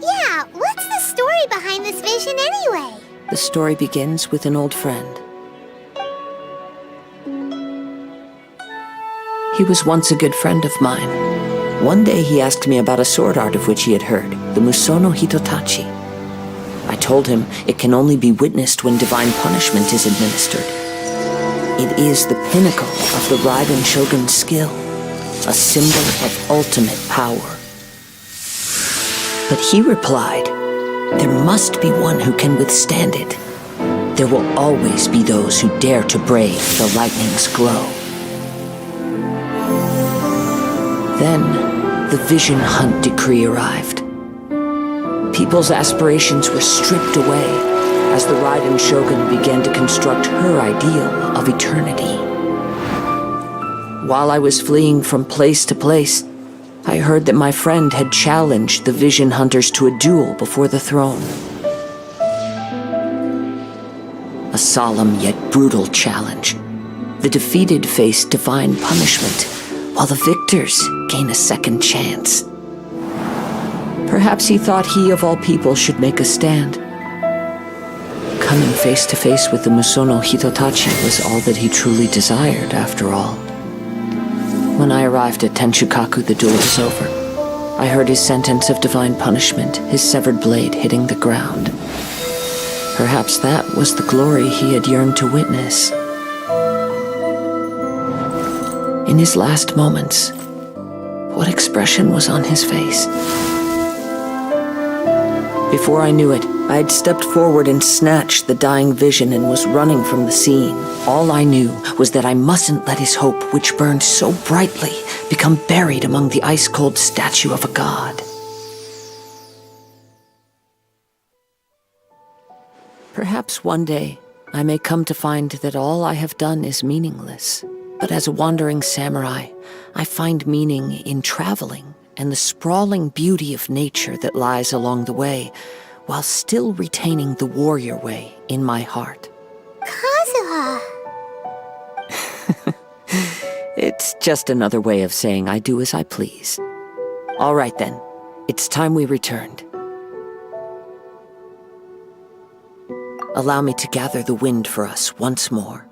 Yeah, what's the story behind this vision anyway? The story begins with an old friend. He was once a good friend of mine. One day he asked me about a sword art of which he had heard, the Musono Hitotachi. I told him it can only be witnessed when divine punishment is administered. It is the pinnacle of the Raiden Shogun's skill, a symbol of ultimate power. But he replied, there must be one who can withstand it. There will always be those who dare to brave the lightning's glow. Then, the Vision Hunt decree arrived. People's aspirations were stripped away as the Raiden Shogun began to construct her ideal of eternity. While I was fleeing from place to place, I heard that my friend had challenged the Vision Hunters to a duel before the throne. a solemn yet brutal challenge. The defeated face divine punishment, while the victors gain a second chance. Perhaps he thought he of all people should make a stand. Coming face to face with the Musono Hitotachi was all that he truly desired, after all. When I arrived at Tenshukaku, the duel was over. I heard his sentence of divine punishment, his severed blade hitting the ground. Perhaps that was the glory he had yearned to witness. In his last moments, what expression was on his face? Before I knew it, I had stepped forward and snatched the dying vision and was running from the scene. All I knew was that I mustn't let his hope, which burned so brightly, become buried among the ice-cold statue of a god. Perhaps one day, I may come to find that all I have done is meaningless. But as a wandering samurai, I find meaning in traveling and the sprawling beauty of nature that lies along the way, while still retaining the warrior way in my heart. Kazuha! It's just another way of saying I do as I please. All right then, it's time we returned. Allow me to gather the wind for us once more.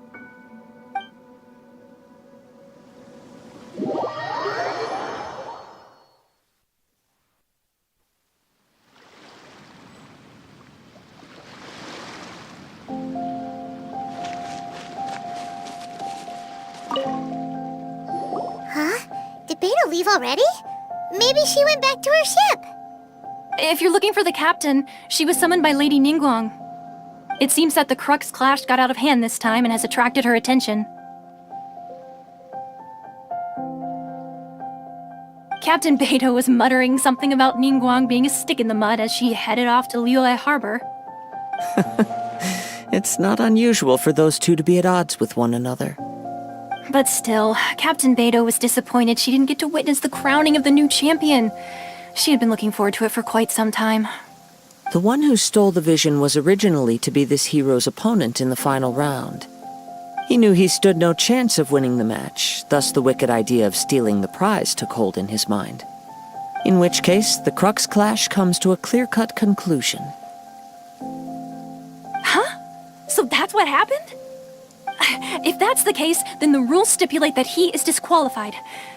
Did Beta leave already? Maybe she went back to her ship. If you're looking for the captain, she was summoned by Lady Ningguang. It seems that the Crux clash got out of hand this time and has attracted her attention. Captain Beidou was muttering something about Ningguang being a stick in the mud as she headed off to Liyue Harbor. It's not unusual for those two to be at odds with one another. But still, Captain Beidou was disappointed she didn't get to witness the crowning of the new champion. She had been looking forward to it for quite some time. The one who stole the vision was originally to be this hero's opponent in the final round. He knew he stood no chance of winning the match, thus the wicked idea of stealing the prize took hold in his mind. In which case, the Crux clash comes to a clear-cut conclusion. Huh? So that's what happened? If that's the case, then the rules stipulate that he is disqualified,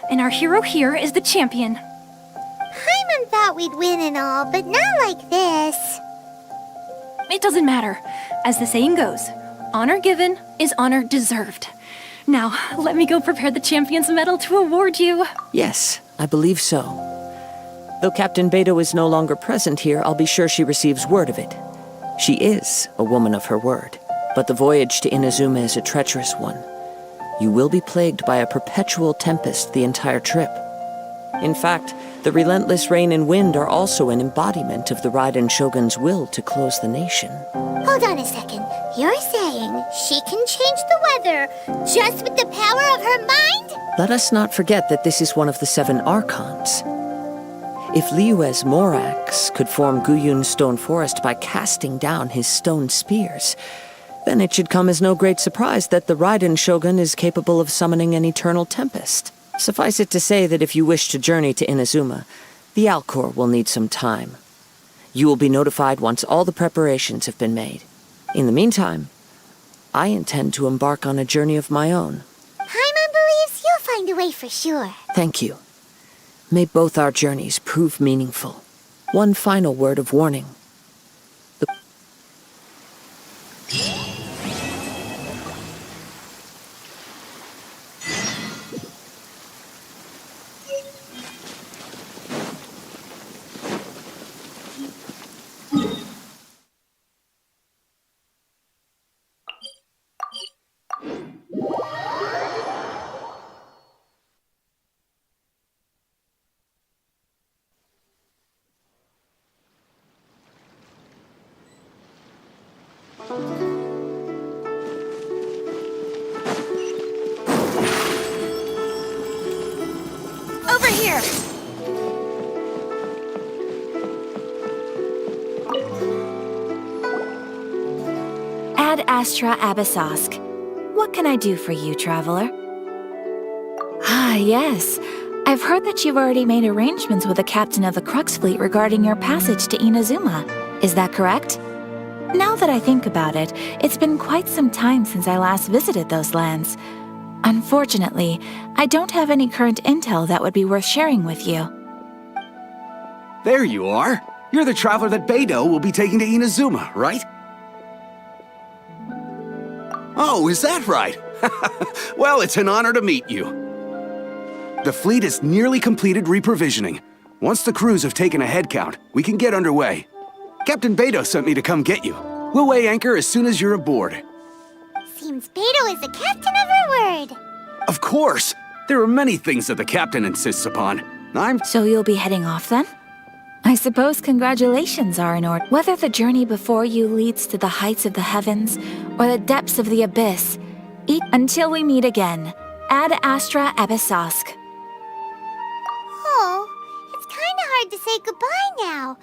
and our hero here is the champion. Paimon thought we'd win and all, but not like this. It doesn't matter. As the saying goes, honor given is honor deserved. Now, let me go prepare the champion's medal to award you. Yes, I believe so. Though Captain Beidou is no longer present here, I'll be sure she receives word of it. She is a woman of her word. But the voyage to Inazuma is a treacherous one. You will be plagued by a perpetual tempest the entire trip. In fact, the relentless rain and wind are also an embodiment of the Raiden Shogun's will to close the nation. Hold on a second. You're saying she can change the weather just with the power of her mind? Let us not forget that this is one of the 7 Archons. If Liyue's Morax could form Guyun's stone forest by casting down his stone spears, then it should come as no great surprise that the Raiden Shogun is capable of summoning an eternal tempest. Suffice it to say that if you wish to journey to Inazuma, the Alcor will need some time. You will be notified once all the preparations have been made. In the meantime, I intend to embark on a journey of my own. Paimon believes you'll find a way for sure. Thank you. May both our journeys prove meaningful. One final word of warning. Over here! Ad Astra Abyssosk. What can I do for you, traveler? Ah, yes. I've heard that you've already made arrangements with the captain of the Crux Fleet regarding your passage to Inazuma. Is that correct? Now that I think about it, it's been quite some time since I last visited those lands. Unfortunately, I don't have any current intel that would be worth sharing with you. There you are. You're the traveler that Beidou will be taking to Inazuma, right? Oh, is that right? Well, it's an honor to meet you. The fleet is nearly completed reprovisioning. Once the crews have taken a head count, we can get underway. Captain Beidou sent me to come get you. We'll weigh anchor as soon as you're aboard. Seems Beidou is the captain of her word. Of course! There are many things that the captain insists upon. So you'll be heading off then? I suppose congratulations are in order. Whether the journey before you leads to the heights of the heavens or the depths of the abyss, until we meet again. Ad Astra Abyssosk. Oh, it's kinda hard to say goodbye now.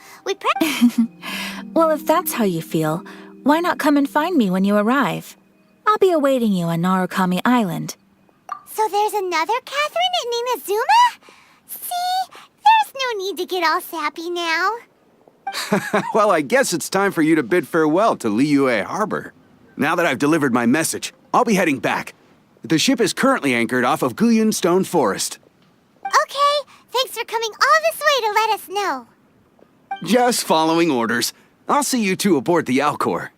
Well, if that's how you feel, why not come and find me when you arrive? I'll be awaiting you on Narukami Island. So there's another Catherine in Inazuma? See? There's no need to get all sappy now. Well, I guess it's time for you to bid farewell to Liyue Harbor. Now that I've delivered my message, I'll be heading back. The ship is currently anchored off of Guyun Stone Forest. Okay, thanks for coming all this way to let us know. Just following orders. I'll see you two aboard the Alcor.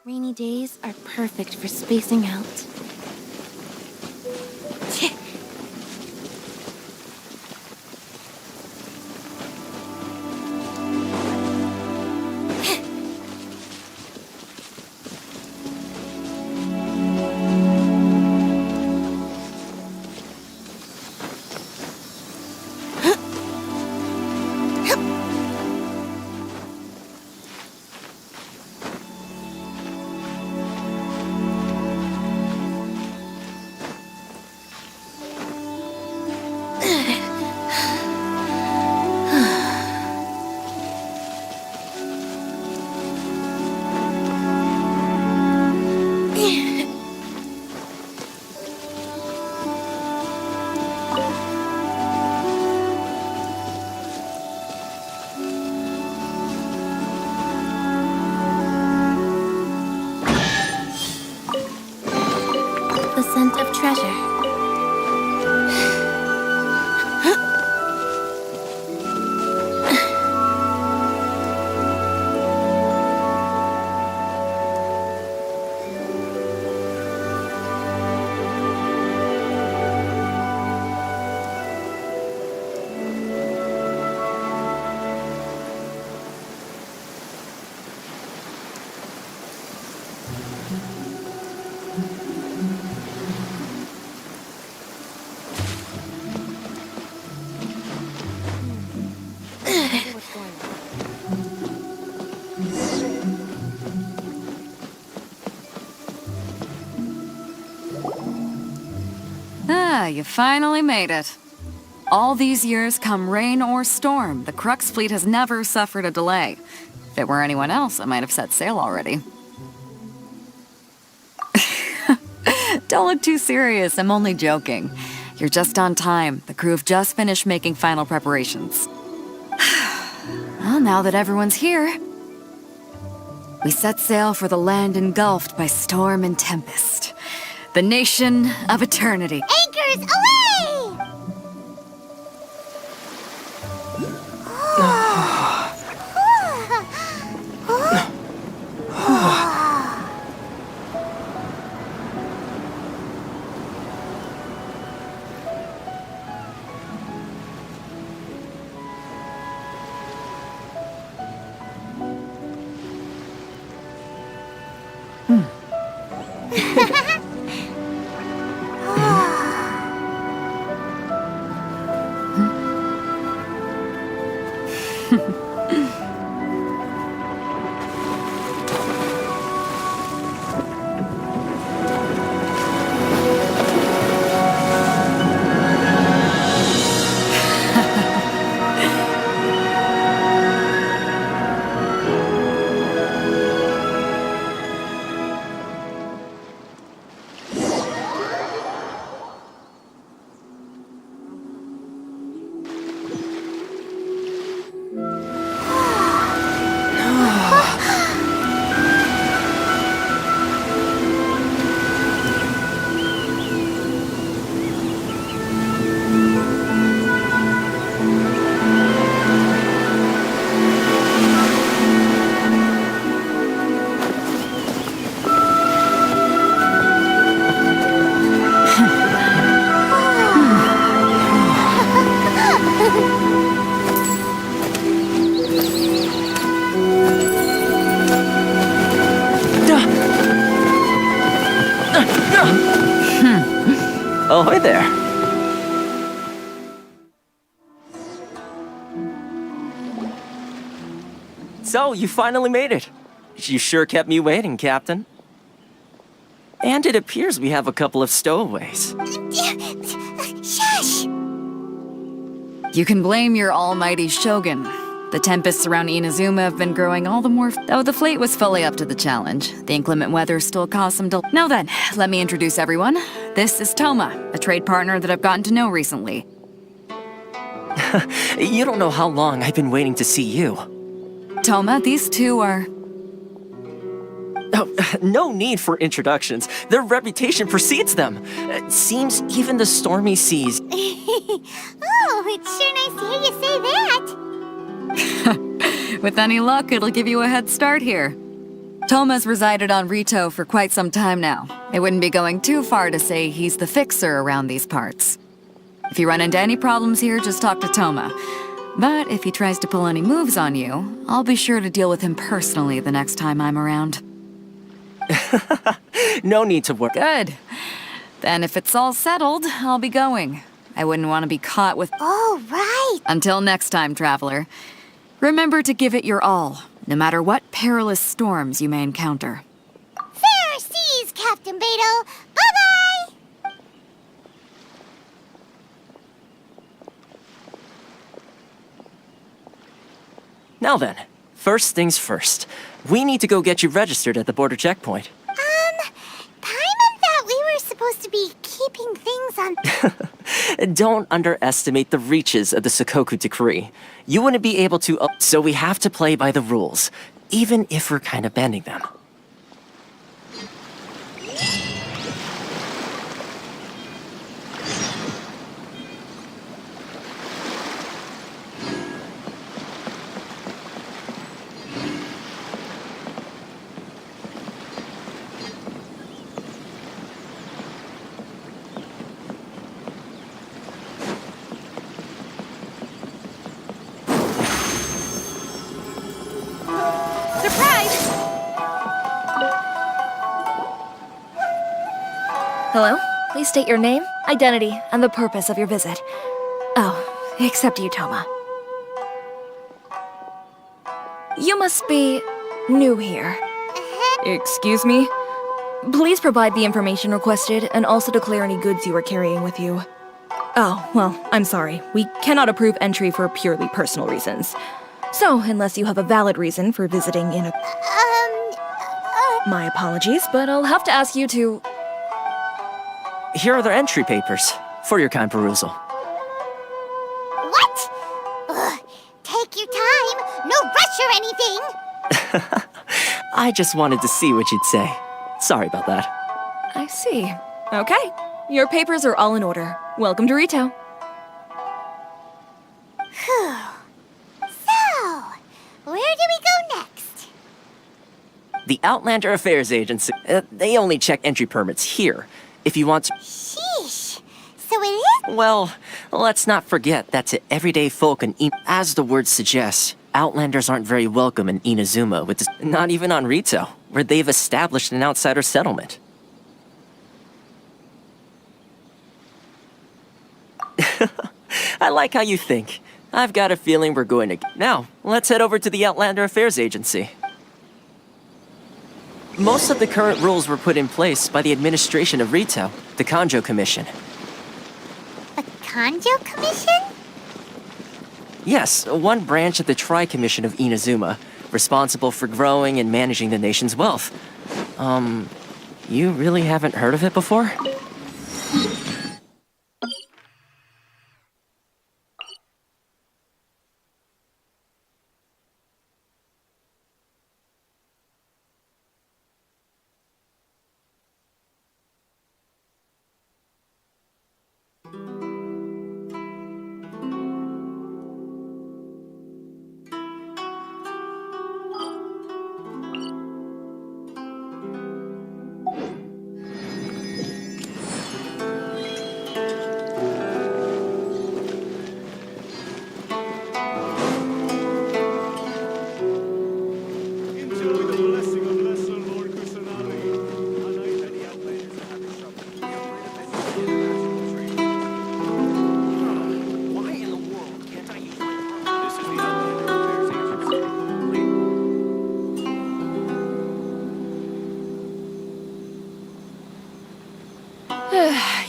Rainy days are perfect for spacing out. The scent of treasure. Ah, you finally made it. All these years, come rain or storm, the Crux Fleet has never suffered a delay. If it were anyone else, I might have set sail already. Don't look too serious, I'm only joking. You're just on time. The crew have just finished making final preparations. Well, now that everyone's here, we set sail for the land engulfed by storm and tempest. The nation of eternity. Anchors away! Ahoy there. So, you finally made it. You sure kept me waiting, Captain. And it appears we have a couple of stowaways. Shush! You can blame your almighty Shogun. The tempests around Inazuma have been growing all the more. Though the fleet was fully up to the challenge, the inclement weather still caused some delay. Now then, let me introduce everyone. This is Toma, a trade partner that I've gotten to know recently. You don't know how long I've been waiting to see you. Toma, these two are... Oh, no need for introductions. Their reputation precedes them. It seems even the stormy seas... Oh, it's sure nice to hear you say that. With any luck, it'll give you a head start here. Toma's resided on Rito for quite some time now. It wouldn't be going too far to say he's the fixer around these parts. If you run into any problems here, just talk to Toma. But if he tries to pull any moves on you, I'll be sure to deal with him personally the next time I'm around. No need to worry. Good. Then if it's all settled, I'll be going. I wouldn't want to be caught with... Oh, right. Until next time, traveler. Remember to give it your all, no matter what perilous storms you may encounter. Fair seas, Captain Beidou. Bye-bye! Now then, first things first. We need to go get you registered at the border checkpoint. Paimon thought we were supposed to be keeping things on... Don't underestimate the reaches of the Sakoku Decree. You wouldn't be able to... So we have to play by the rules, even if we're kind of bending them. Hello? Please state your name, identity, and the purpose of your visit. Oh, except you, Toma. You must be new here. Excuse me? Please provide the information requested and also declare any goods you are carrying with you. Oh, well, I'm sorry. We cannot approve entry for purely personal reasons. So, unless you have a valid reason for visiting in a... My apologies, but I'll have to ask you to... Here are their entry papers, for your kind perusal. What? Ugh, take your time. No rush or anything. I just wanted to see what you'd say. Sorry about that. I see. Okay. Your papers are all in order. Welcome to Rito. Phew. So, where do we go next? The Outlander Affairs Agency. They only check entry permits here. If you want to... Sheesh. So it is? Well, let's not forget that to everyday folk in as the word suggests, Outlanders aren't very welcome in Inazuma, with this, not even on Rito, where they've established an outsider settlement. I like how you think. I've got a feeling we're going to... Now, let's head over to the Outlander Affairs Agency. Most of the current rules were put in place by the administration of Rito, the Kanjo Commission. The Kanjo Commission? Yes, one branch of the Tri-Commission of Inazuma, responsible for growing and managing the nation's wealth. You really haven't heard of it before?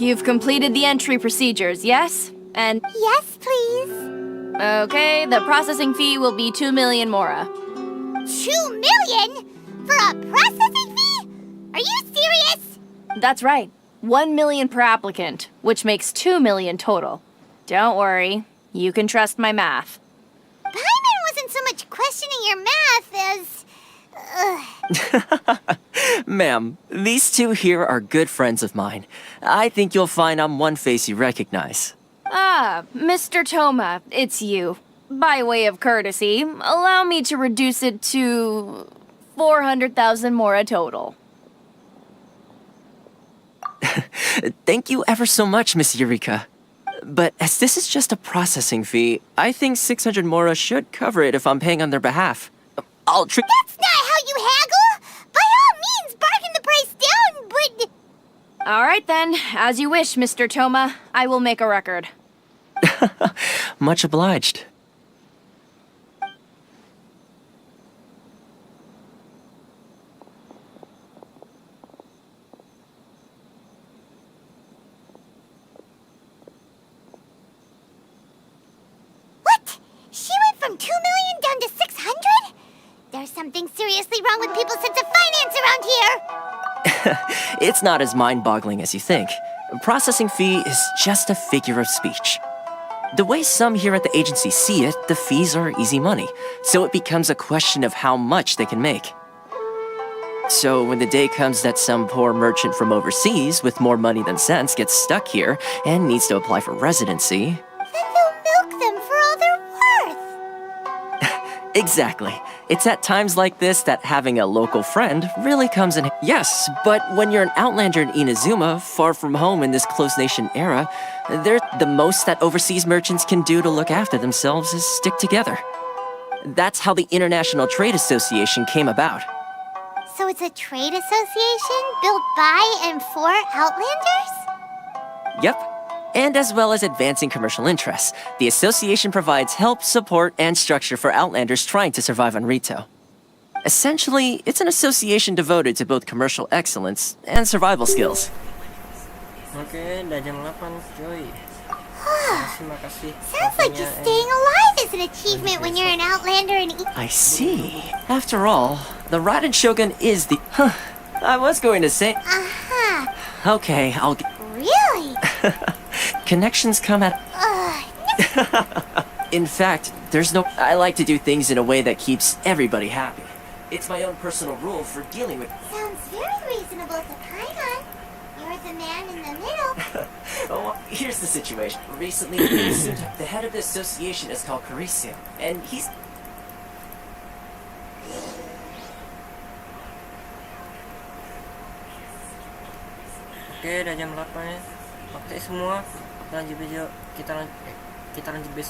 You've completed the entry procedures, yes? And... Yes, please. Okay, the processing fee will be 2 million mora. 2 million? For a processing fee? Are you serious? That's right. 1 million per applicant, which makes 2 million total. Don't worry, you can trust my math. Paimon wasn't so much questioning your math as... Ma'am, these two here are good friends of mine. I think you'll find I'm one face you recognize. Ah, Mr. Toma, it's you. By way of courtesy, allow me to reduce it to 400,000 mora total. Thank you ever so much, Miss Eureka. But as this is just a processing fee, I think 600 mora should cover it if I'm paying on their behalf. I'll treat... That's not how you haggle! By all means, bargain the price down, but... All right then, as you wish, Mr. Toma. I will make a record. Much obliged. What? She went from 2 million down to 600? There's something seriously wrong with people's sense of finance around here! It's not as mind-boggling as you think. Processing fee is just a figure of speech. The way some here at the agency see it, the fees are easy money, so it becomes a question of how much they can make. So when the day comes that some poor merchant from overseas with more money than sense gets stuck here and needs to apply for residency... Then they'll milk them for all they're worth! Exactly. It's at times like this that having a local friend really comes in. Yes, but when you're an outlander in Inazuma, far from home in this closed nation era, the most that overseas merchants can do to look after themselves is stick together. That's how the International Trade Association came about. So it's a trade association built by and for Outlanders? Yep. And as well as advancing commercial interests, the association provides help, support, and structure for Outlanders trying to survive on Rito. Essentially, it's an association devoted to both commercial excellence and survival skills. Oke, udah jam 8 cuy. Makasih. Sounds like just staying alive is an achievement when you're an Outlander in... I see. After all, the Raiden Shogun is the... I was going to say... Okay, I'll... Really? Connections come at... In fact, there's no... I like to do things in a way that keeps everybody happy. It's my own personal rule for dealing with... Sounds very reasonable to Paimon. You're the man in the middle. Oh, here's the situation. Recently, the head of the association is called Carisio, and he's... Oke, udah jam 8 ya. Oke semua, kita lanjut besok. Kita lanjut besok.